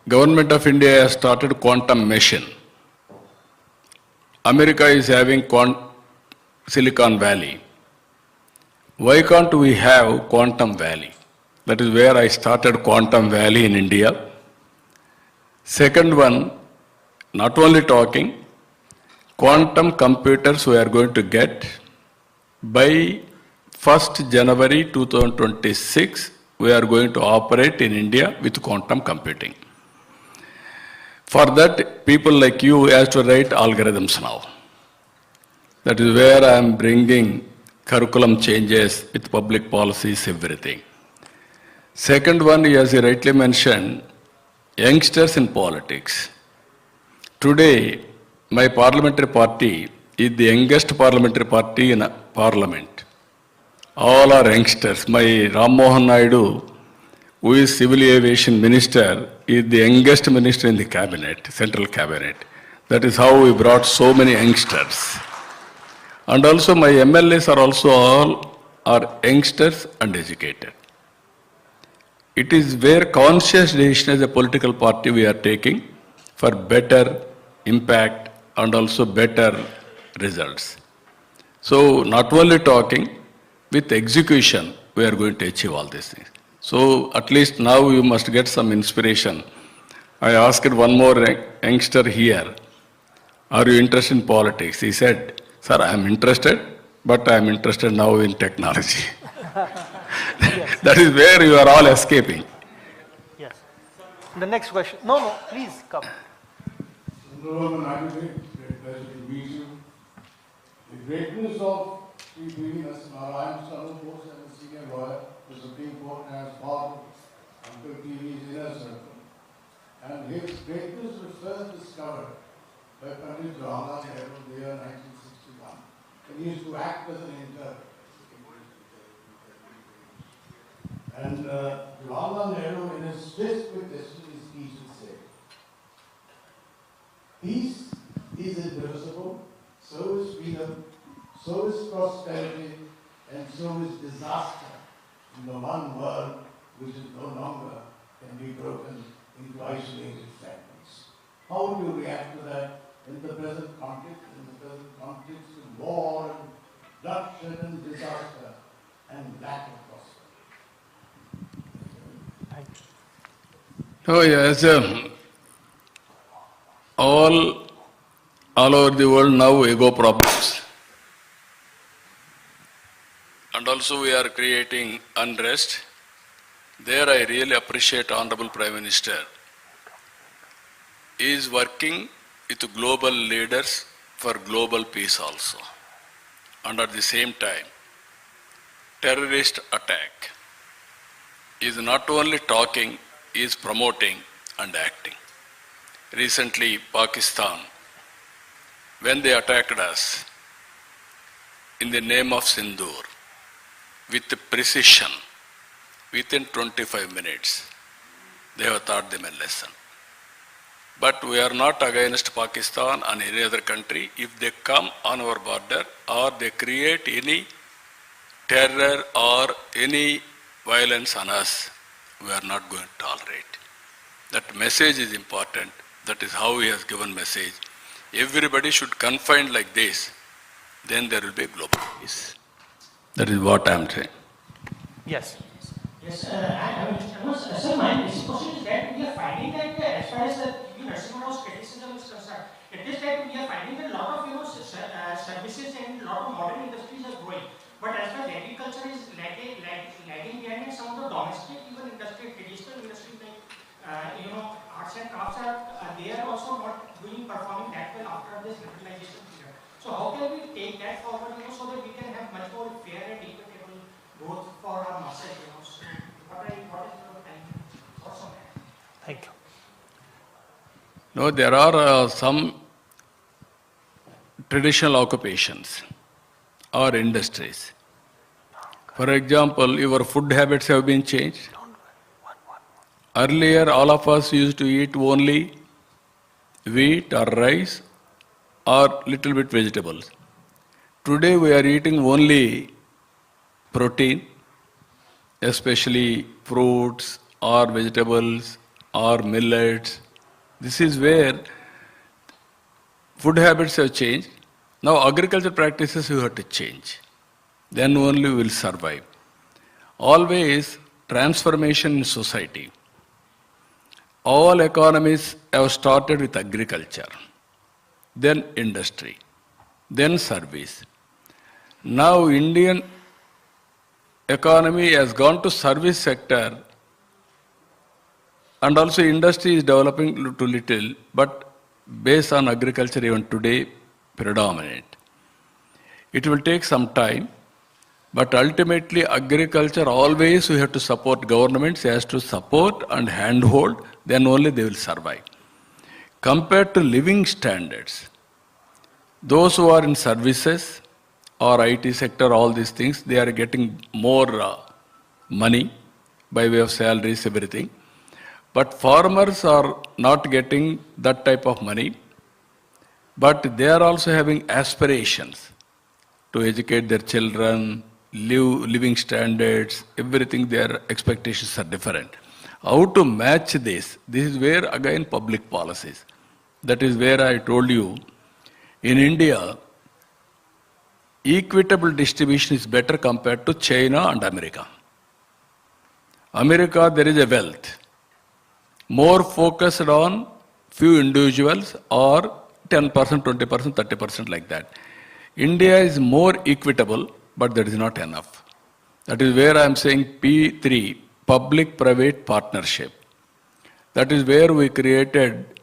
Government of India has started quantum mission. America is having Silicon Valley. Why can't we have Quantum Valley? That is where I started Quantum Valley in India. Second one, not only talking, quantum computers we are going to get by 1st January 2026, we are going to operate in India with quantum computing. For that, people like you have to write algorithms now. That is where I am bringing curriculum changes with public policies, everything. Second one, as you rightly mentioned, youngsters in politics. Today, my parliamentary party is the youngest parliamentary party in parliament. All are youngsters. My Ram Mohan Naidu, who is civil aviation minister, is the youngest minister in the cabinet, central cabinet. That is how we brought so many youngsters. And also my MLAs are also all are youngsters and educated. It is where conscious decision as a political party we are taking for better impact and also better results. So not only talking, with execution, we are going to achieve all these things. So at least now you must get some inspiration. I asked one more youngster here, are you interested in politics? He said, sir, I am interested, but I am interested now in technology. Yes. That is where you are all escaping. Yes. The next question. No, please come. Honorable Naidu, great pleasure to meet you. The greatness of Sri p.v.narasimha, I am son of course and a senior lawyer to the Supreme Court and as part of Uncle P.V.'s inner circle. And his greatness was first discovered by Pandit Jawaharlal Nehru in the year 1961. And he used to act as an interpreter. And Jawaharlal Nehru, in his Fist with Destiny speech, would say, peace is indivisible, so is freedom, so is prosperity, and so is disaster in the one world which is no longer can be broken into isolated fragments. How do you react to that in the present conflict, of war and bloodshed and disaster and lack of prosperity? Oh yes, all over the world now ego problems. And also we are creating unrest. There I really appreciate Honorable Prime Minister. He is working with global leaders for global peace also. And at the same time, terrorist attack is not only talking, he is promoting and acting. Recently, Pakistan, when they attacked us in the name of Sindoor, with precision, within 25 minutes, they have taught them a lesson. But we are not against Pakistan and any other country. If they come on our border or they create any terror or any violence on us, we are not going to tolerate. That message is important. That is how he has given message. Everybody should confine like this. Then there will be global peace. That is what I am saying. Yes. Yes, sir, my next question is that we are finding that as far as Narasimha Rao's criticism is concerned, it is that we are finding that a lot of services and a lot of modern industries are growing. But as far as agriculture is lagging behind, and some of the domestic even industry, traditional industries like arts and crafts they are also not performing that well after this liberalization period. So how can we take that forward, so that we can have much more fair and equitable growth for our masses, So what is your thoughts on that? Thank you. No, there are some traditional occupations or industries. For example, your food habits have been changed. Earlier, all of us used to eat only wheat or rice or little bit vegetables. Today, we are eating only protein, especially fruits or vegetables or millets. This is where food habits have changed. Now agriculture practices you have to change. Then only we will survive. Always transformation in society. All economies have started with agriculture, then industry, then service. Now Indian economy has gone to service sector, and also industry is developing to little, but based on agriculture even today predominant. It will take some time, but ultimately agriculture always we have to support, governments has to support and handhold, then only they will survive. Compared to living standards, those who are in services or IT sector, all these things, they are getting more money by way of salaries, everything. But farmers are not getting that type of money, but they are also having aspirations to educate their children, living standards, everything, their expectations are different. How to match this? This is where again public policies. That is where I told you, in India, equitable distribution is better compared to China and America. America, there is a wealth, more focused on few individuals or 10%, 20%, 30% like that. India is more equitable, but that is not enough. That is where I am saying P3, public-private partnership. That is where we created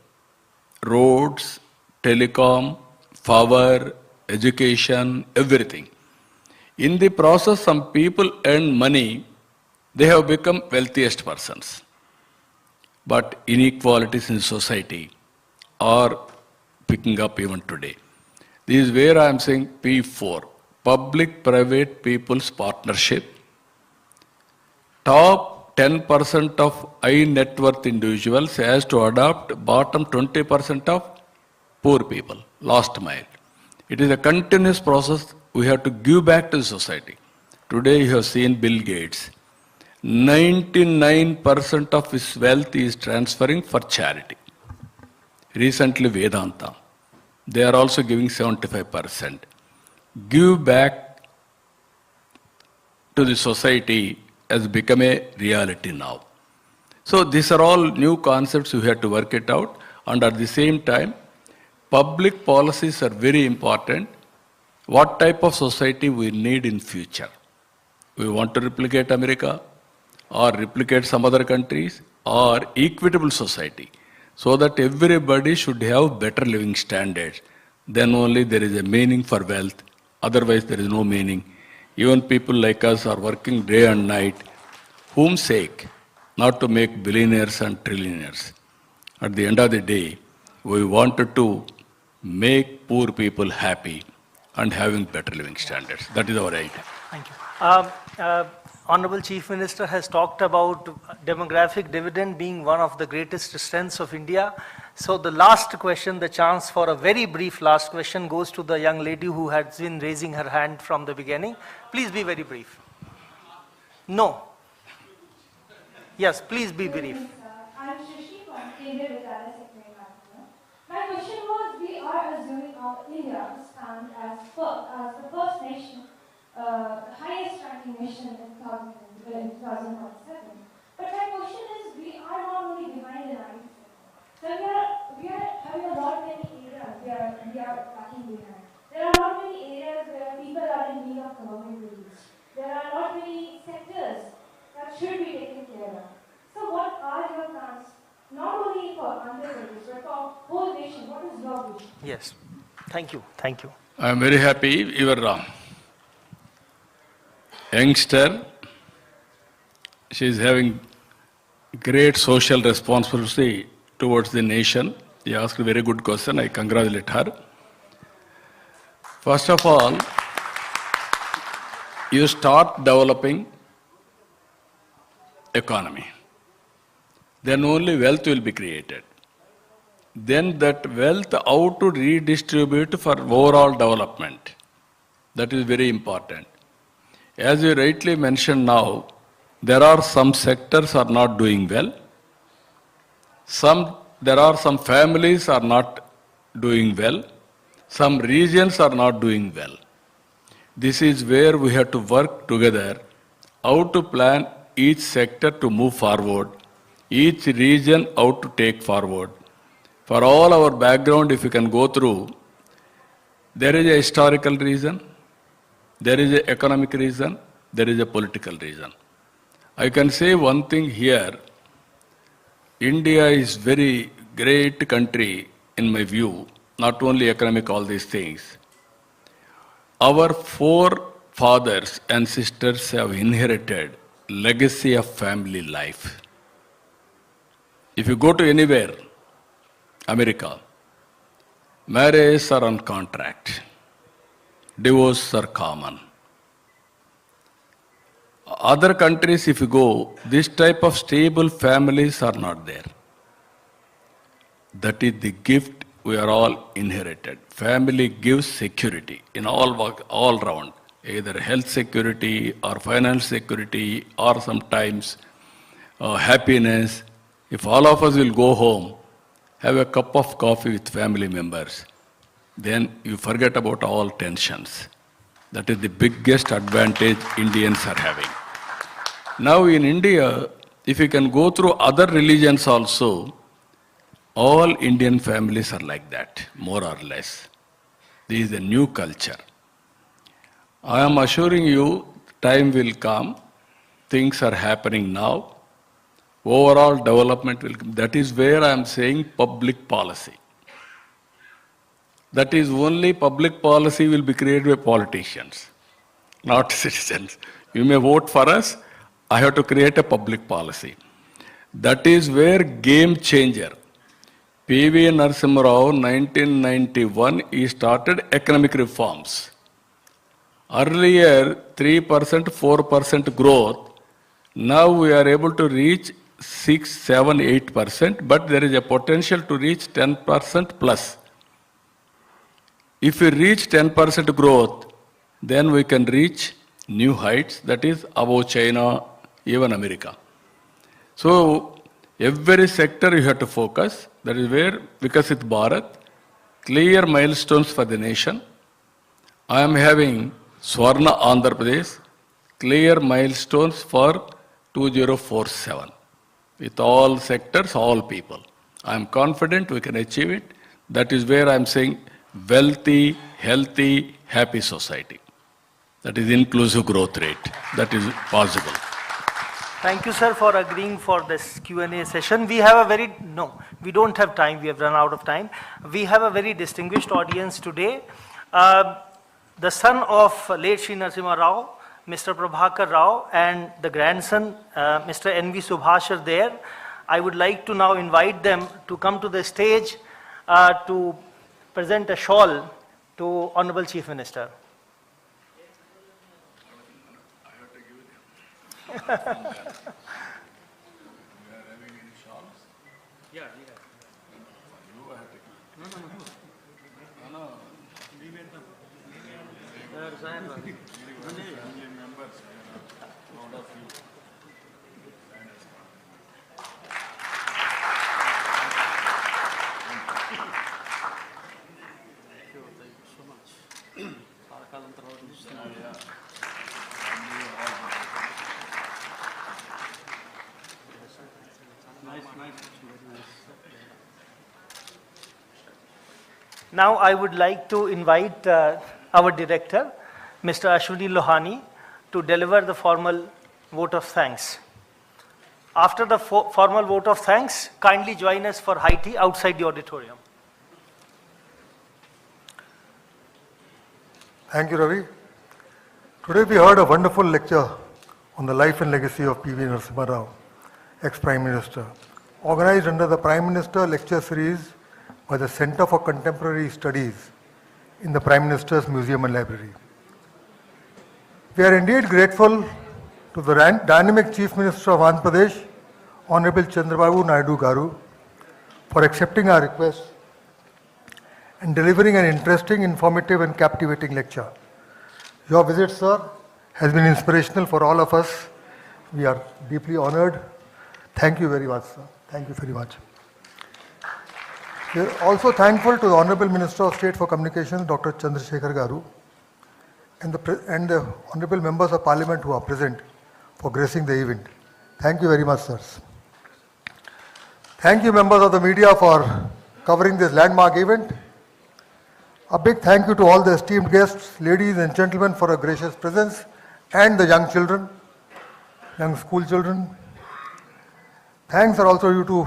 roads, telecom, power, education, everything. In the process, some people earn money, they have become wealthiest persons. But inequalities in society are picking up even today. This is where I am saying P4, public-private people's partnership. Top 10% of high net worth individuals has to adopt bottom 20% of poor people, last mile. It is a continuous process. We have to give back to the society. Today you have seen Bill Gates. 99% of his wealth is transferring for charity. Recently Vedanta, they are also giving 75%. Give back to the society has become a reality now. So these are all new concepts, we have to work it out, and at the same time, public policies are very important. What type of society we need in future? We want to replicate America or replicate some other countries or equitable society so that everybody should have better living standards. Then only there is a meaning for wealth. Otherwise there is no meaning. Even people like us are working day and night. Whom sake? Not to make billionaires and trillionaires. At the end of the day, we wanted to make poor people happy and having better living standards. That is our idea. Thank you. Honorable Chief Minister has talked about demographic dividend being one of the greatest strengths of India. So the last question, the chance for a very brief last question goes to the young lady who has been raising her hand from the beginning. Please be very brief. No. Yes, please be brief. I'm Shrishi from Candid. My question was, we are assuming India to stand as the first nation, the highest ranking nation in 2047. But my question is, we are not only behind in IT sector. So we are having a lot many areas we are lacking behind. There are not many areas where people are in need of government relief. There are not many sectors that should be taken care of. So what are your plans, not only for Andhra Pradesh, but for whole nation? What is your vision? Yes. Thank you. Thank you. I am very happy your youngster, she is having great social responsibility towards the nation. She asked a very good question. I congratulate her. First of all, you start developing economy. Then only wealth will be created. Then that wealth, how to redistribute for overall development. That is very important. As you rightly mentioned now, there are some sectors are not doing well. There are some families are not doing well. Some regions are not doing well. This is where we have to work together, how to plan each sector to move forward, each region how to take forward. For all our background, if you can go through, there is a historical reason, there is an economic reason, there is a political reason. I can say one thing here, India is very great country in my view, not only economic, all these things. Our forefathers and sisters have inherited legacy of family life. If you go to anywhere, America, marriages are on contract, divorces are common. Other countries, if you go, this type of stable families are not there. That is the gift we are all inherited. Family gives security in all round, either health security or financial security or sometimes happiness. If all of us will go home, have a cup of coffee with family members, then you forget about all tensions. That is the biggest advantage Indians are having. Now in India, if you can go through other religions also, all Indian families are like that, more or less. This is a new culture. I am assuring you, time will come, things are happening now, overall development will come. That is where I am saying public policy. That is only public policy will be created by politicians, not citizens. You may vote for us, I have to create a public policy. That is where game changer. p.v.narasimha Rao, 1991, he started economic reforms. Earlier, 3%, 4% growth. Now we are able to reach 6, 7, 8%, but there is a potential to reach 10% plus. If we reach 10% growth, then we can reach new heights, that is above China, even America. So every sector you have to focus. That is where Vikasit Bharat, clear milestones for the nation. I am having Swarna Andhra Pradesh, clear milestones for 2047. With all sectors, all people. I am confident we can achieve it. That is where I am saying wealthy, healthy, happy society. That is inclusive growth rate. That is possible. Thank you, sir, for agreeing for this Q&A session. We have we don't have time. We have run out of time. We have a very distinguished audience today. The son of late Sri Narasimha Rao, Mr. Prabhakar Rao, and the grandson, Mr. N.V. Subhash are there. I would like to now invite them to come to the stage to present a shawl to Honorable Chief Minister. Now I would like to invite our director, Mr. Ashwini Lohani, to deliver the formal vote of thanks. After the formal vote of thanks, kindly join us for high tea outside the auditorium. Thank you, Ravi. Today we heard a wonderful lecture on the life and legacy of P.V. Narasimha Rao, ex-Prime Minister, organized under the Prime Minister Lecture Series by the Center for Contemporary Studies in the Prime Minister's Museum and Library. We are indeed grateful to the dynamic Chief Minister of Andhra Pradesh, Honorable Chandrababu Naidu Garu, for accepting our request and delivering an interesting, informative and captivating lecture. Your visit, sir, has been inspirational for all of us. We are deeply honored. Thank you very much, sir. Thank you very much. We are also thankful to the Honorable Minister of State for Communications, Dr. Chandrasekhar Garu, and the Honorable Members of Parliament who are present for gracing the event. Thank you very much, sirs. Thank you, members of the media, for covering this landmark event. A big thank you to all the esteemed guests, ladies and gentlemen, for a gracious presence, and the young children, young school children. Thanks are also due to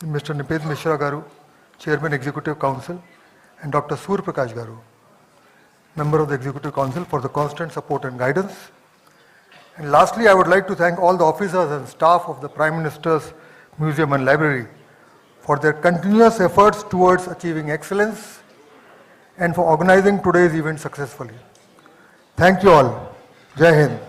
Mr. Nipet Mishra Garu, Chairman Executive Council, and Dr. Sur Prakash Garu, Member of the Executive Council, for the constant support and guidance. And lastly, I would like to thank all the officers and staff of the Prime Minister's Museum and Library for their continuous efforts towards achieving excellence and for organizing today's event successfully. Thank you all. Jai Hind.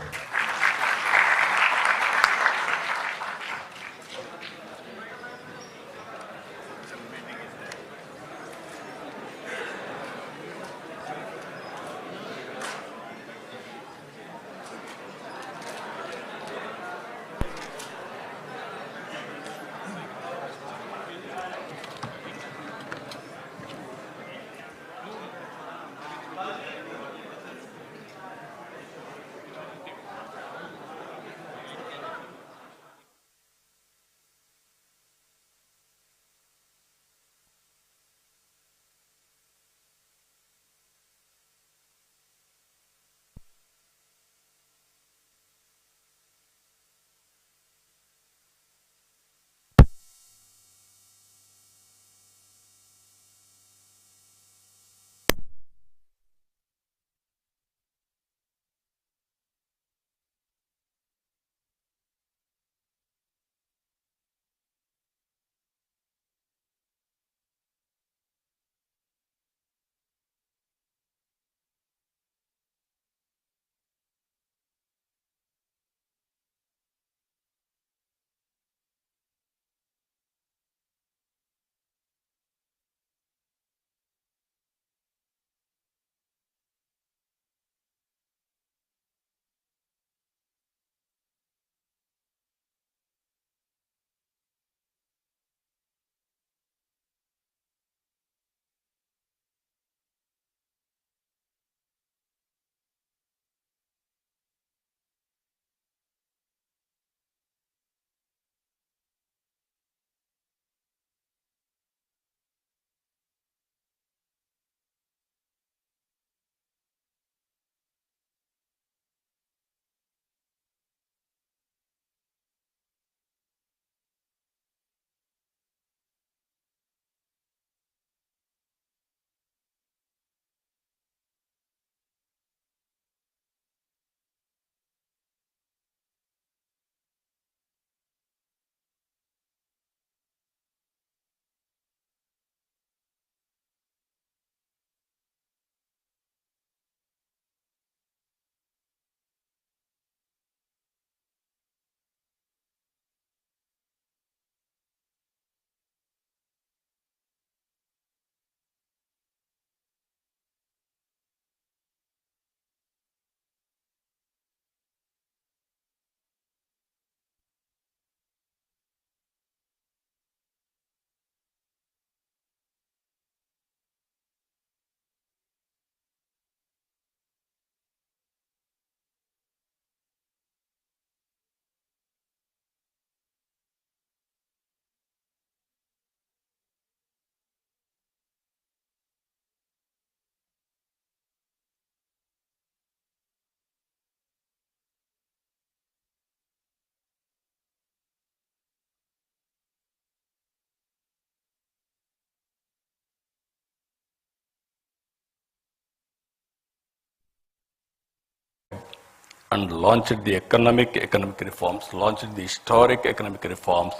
And launched the economic reforms, launched the historic economic reforms,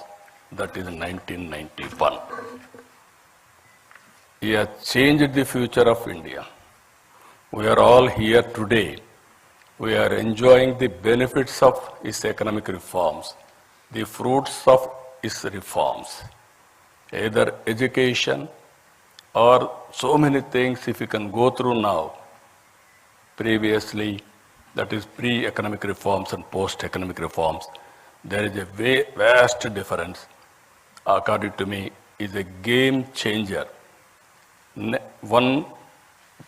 that is in 1991. He has changed the future of India. We are all here today. We are enjoying the benefits of his economic reforms, the fruits of his reforms, either education or so many things if you can go through now. Previously, that is pre-economic reforms and post-economic reforms, there is a vast difference. According to me, is a game changer. One,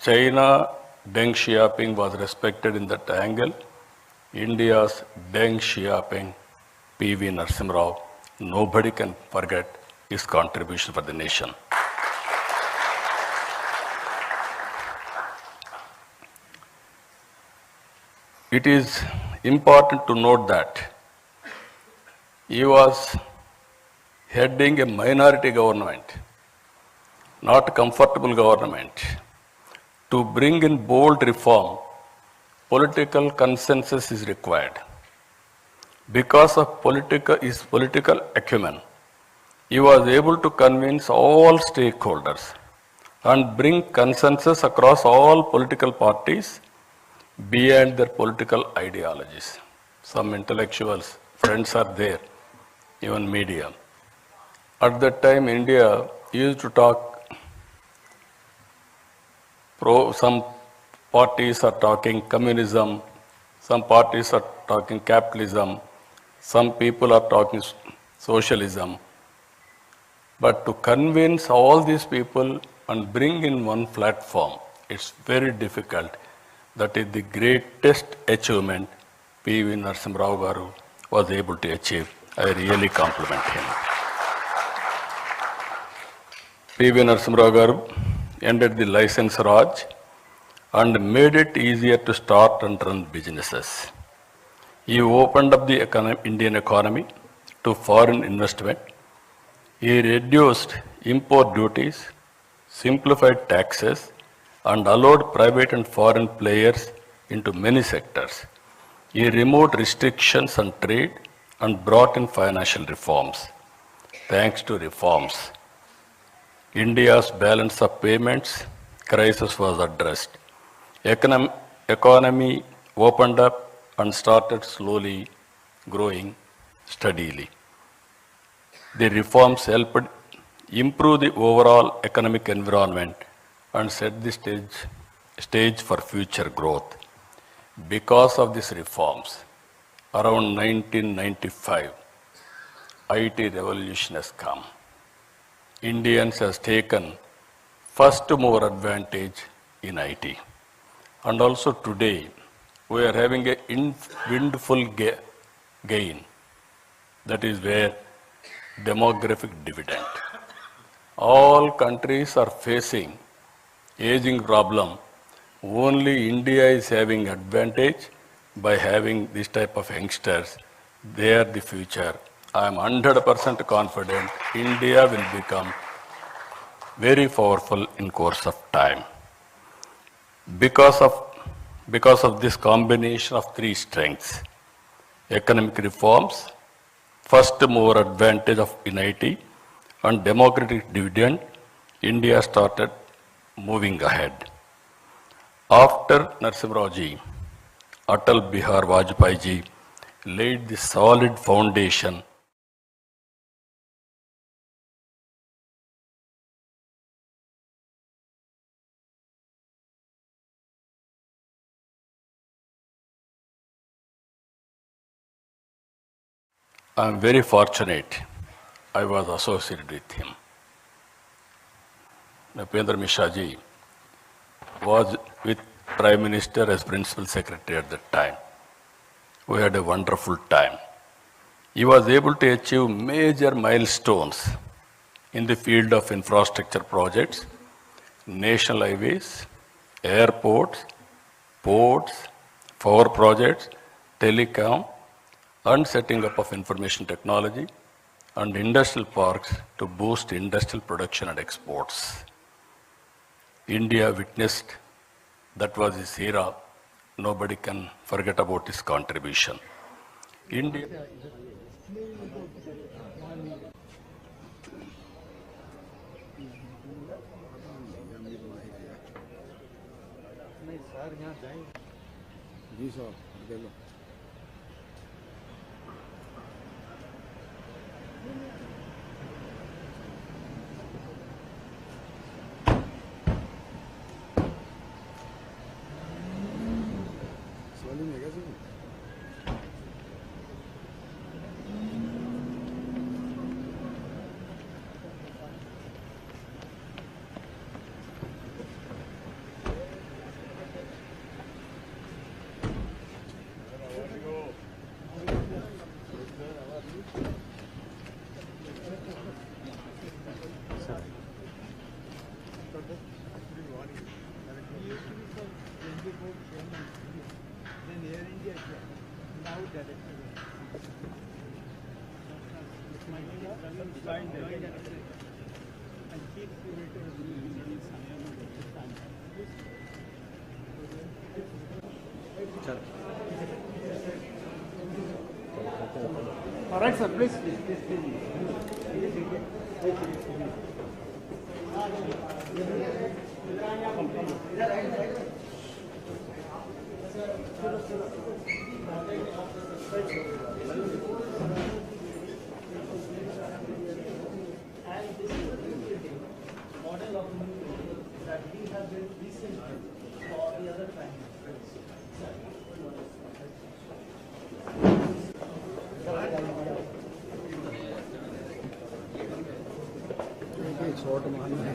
China Deng Xiaoping was respected in that angle. India's Deng Xiaoping, p.v. Narasimha Rao, nobody can forget his contribution for the nation. It is important to note that he was heading a minority government, not a comfortable government. To bring in bold reform, political consensus is required. Because of his political acumen, he was able to convince all stakeholders and bring consensus across all political parties beyond their political ideologies. Some intellectuals, friends are there, even media. At that time, India used to talk some parties are talking communism, some parties are talking capitalism, some people are talking socialism. But to convince all these people and bring in one platform, it's very difficult. That is the greatest achievement p.v. Narasimha Rao garu was able to achieve. I really compliment him. p.v. Narasimha Rao garu ended the license Raj and made it easier to start and run businesses. He opened up the Indian economy to foreign investment. He reduced import duties, simplified taxes, and allowed private and foreign players into many sectors. He removed restrictions on trade and brought in financial reforms. Thanks to reforms, India's balance of payments crisis was addressed. Economy opened up and started slowly growing steadily. The reforms helped improve the overall economic environment and set the stage for future growth. Because of these reforms, around 1995, IT revolution has come. Indians has taken first mover advantage in IT. And also today, we are having a windfall gain. That is where demographic dividend. All countries are facing aging problem. Only India is having advantage by having this type of youngsters. They are the future. I am 100% confident India will become very powerful in course of time. Because of this combination of three strengths, economic reforms, first mover advantage of in IT, and democratic dividend, India started moving ahead. After Narasimha Rao ji, Atal Bihar Vajpayee ji laid the solid foundation. I am very fortunate I was associated with him. Napendra Mishra ji was with Prime Minister as Principal Secretary at that time. We had a wonderful time. He was able to achieve major milestones in the field of infrastructure projects, national highways, airports, ports, power projects, telecom, and setting up of information technology and industrial parks to boost industrial production and exports. India witnessed, that was his era. Nobody can forget about his contribution. India. जी साहब दे लो swelling है क्या sir All right, sir, please. Model of that we have built recently for the other prime ministers. Short मारना है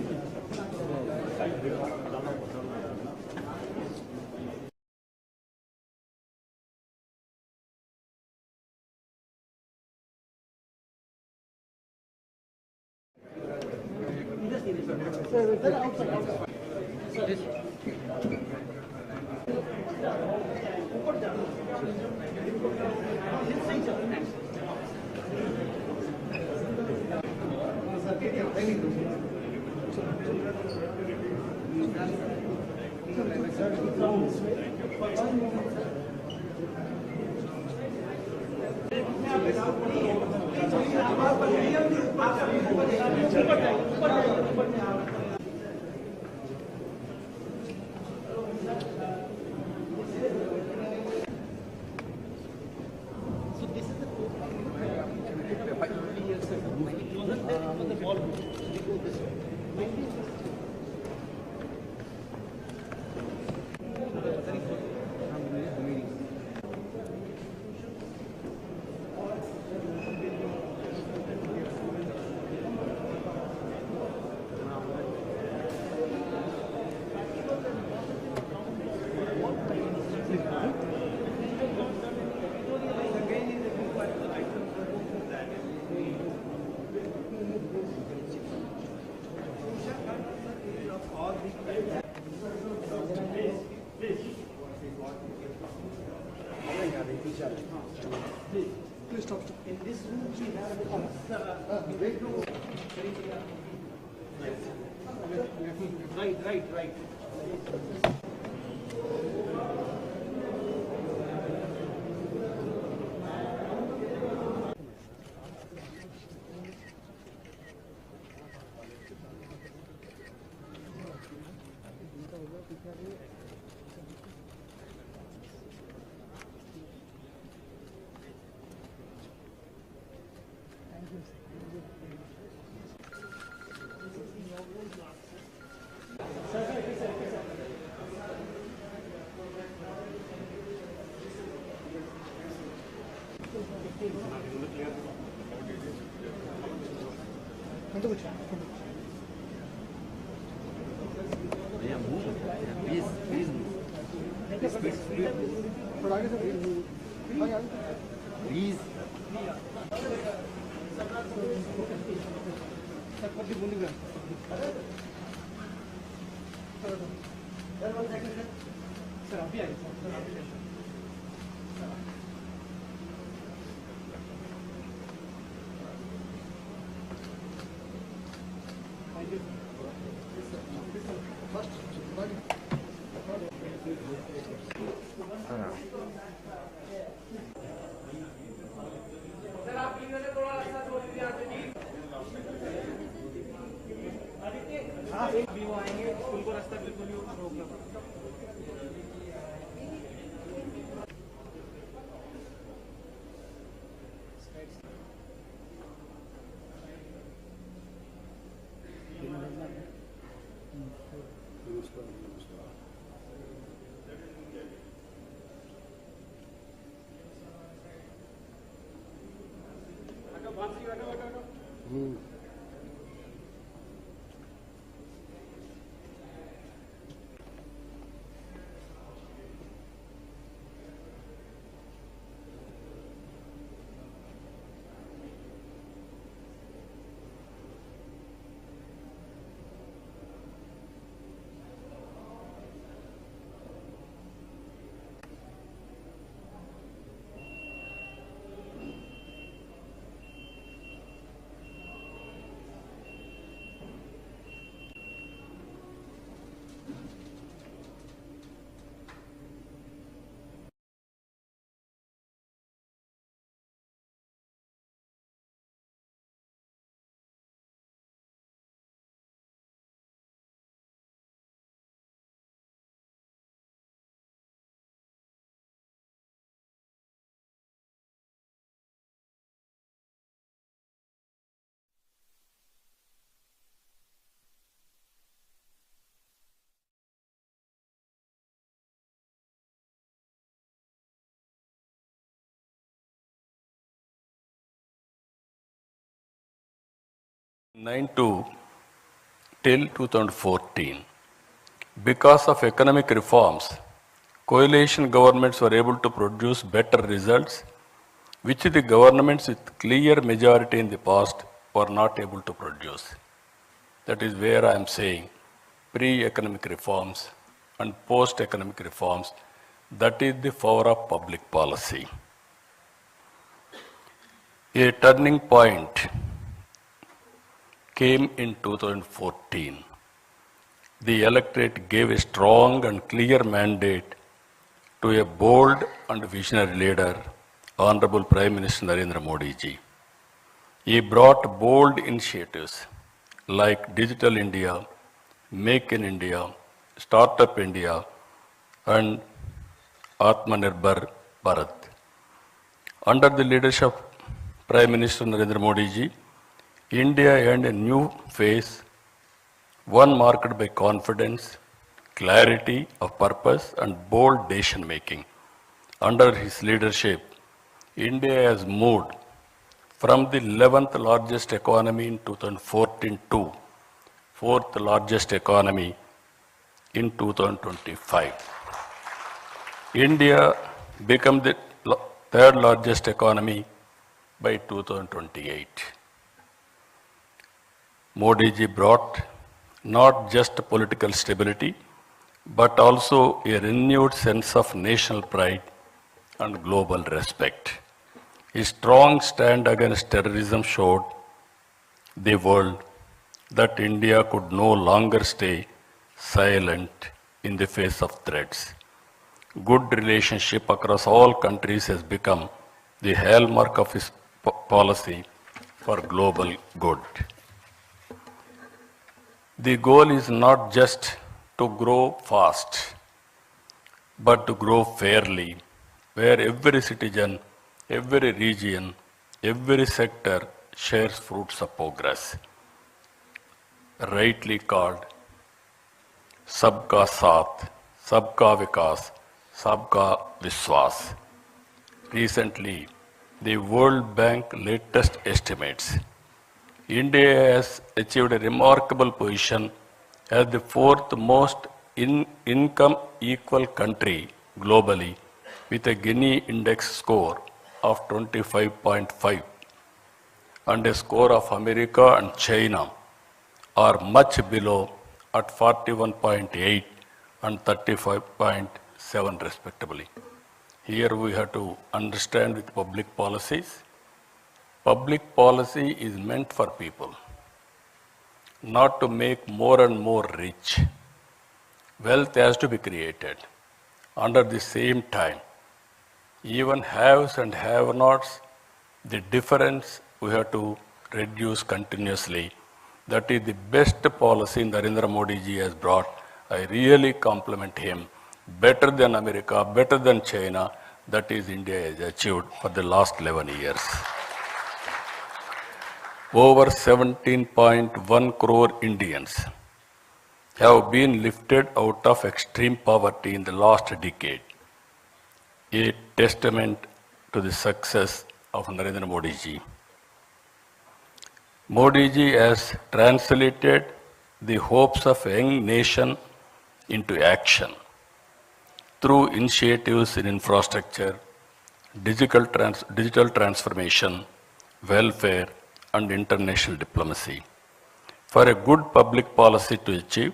Please stop. In this room we have right. हाँ, एक भी वो आएंगे, उनको रास्ता बिल्कुल ही रोक लो। 92 till 2014. Because of economic reforms, coalition governments were able to produce better results, which the governments with clear majority in the past were not able to produce. That is where I am saying pre-economic reforms and post-economic reforms, that is the power of public policy. A turning point came in 2014. The electorate gave a strong and clear mandate to a bold and visionary leader, Honorable Prime Minister Narendra Modi ji. He brought bold initiatives like Digital India, Make in India, Startup India, and Atmanirbhar Bharat. Under the leadership of Prime Minister Narendra Modi ji, India earned a new phase, one marked by confidence, clarity of purpose, and bold decision making. Under his leadership, India has moved from the 11th largest economy in 2014 to 4th largest economy in 2025. India became the 3rd largest economy by 2028. Modi ji brought not just political stability, but also a renewed sense of national pride and global respect. His strong stand against terrorism showed the world that India could no longer stay silent in the face of threats. Good relationship across all countries has become the hallmark of his policy for global good. The goal is not just to grow fast, but to grow fairly, where every citizen, every region, every sector shares fruits of progress. Rightly called Sabka Saath, Sabka Vikas, Sabka Vishwas. Recently, the World Bank latest estimates, India has achieved a remarkable position as the 4th most income equal country globally, with a Gini index score of 25.5 and a score of America and China are much below at 41.8 and 35.7 respectively. Here we have to understand with public policies. Public policy is meant for people, not to make more and more rich. Wealth has to be created. Under the same time, even haves and have-nots, the difference we have to reduce continuously. That is the best policy Narendra Modi ji has brought. I really compliment him. Better than America, better than China, that is India has achieved for the last 11 years. Over 17.1 crore Indians have been lifted out of extreme poverty in the last decade, a testament to the success of Narendra Modi ji. Modi ji has translated the hopes of a young nation into action through initiatives in infrastructure, digital transformation, welfare, and international diplomacy. For a good public policy to achieve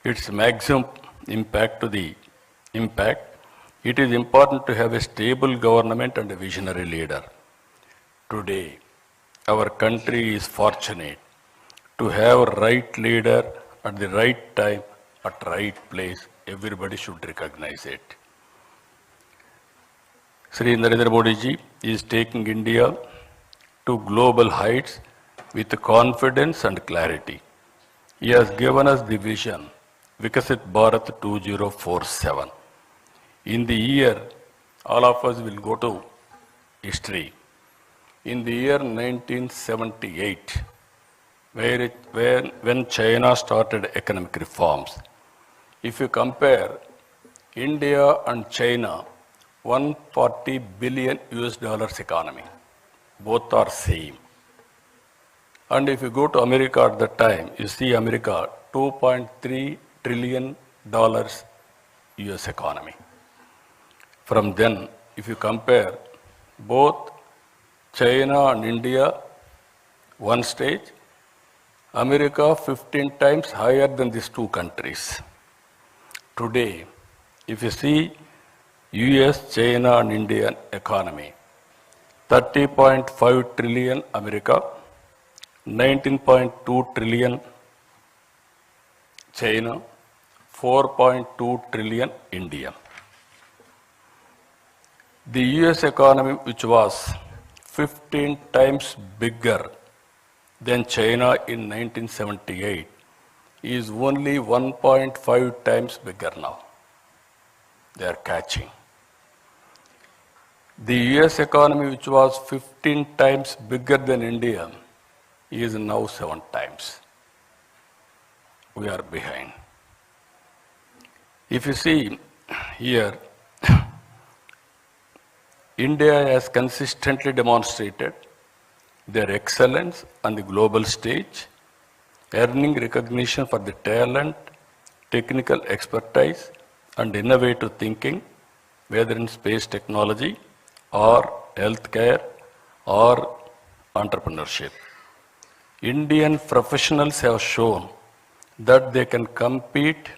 its maximum impact, it is important to have a stable government and a visionary leader. Today, our country is fortunate to have a right leader at the right time, at right place. Everybody should recognize it. Sri Narendra Modi ji is taking India to global heights with confidence and clarity. He has given us the vision, Vikasit Bharat 2047. In the year, all of us will go to history. In the year 1978, when China started economic reforms, if you compare India and China, 140 billion US dollars economy, both are same. And if you go to America at that time, you see America, $2.3 trillion US economy. From then, if you compare both China and India, one stage, America 15 times higher than these two countries. Today, if you see US, China and Indian economy, 30.5 trillion America, 19.2 trillion China, 4.2 trillion India. The US economy, which was 15 times bigger than China in 1978, is only 1.5 times bigger now. They are catching. The US economy, which was 15 times bigger than India, is now 7 times. We are behind. If you see here, India has consistently demonstrated their excellence on the global stage, earning recognition for the talent, technical expertise, and innovative thinking, whether in space technology or healthcare or entrepreneurship. Indian professionals have shown that they can compete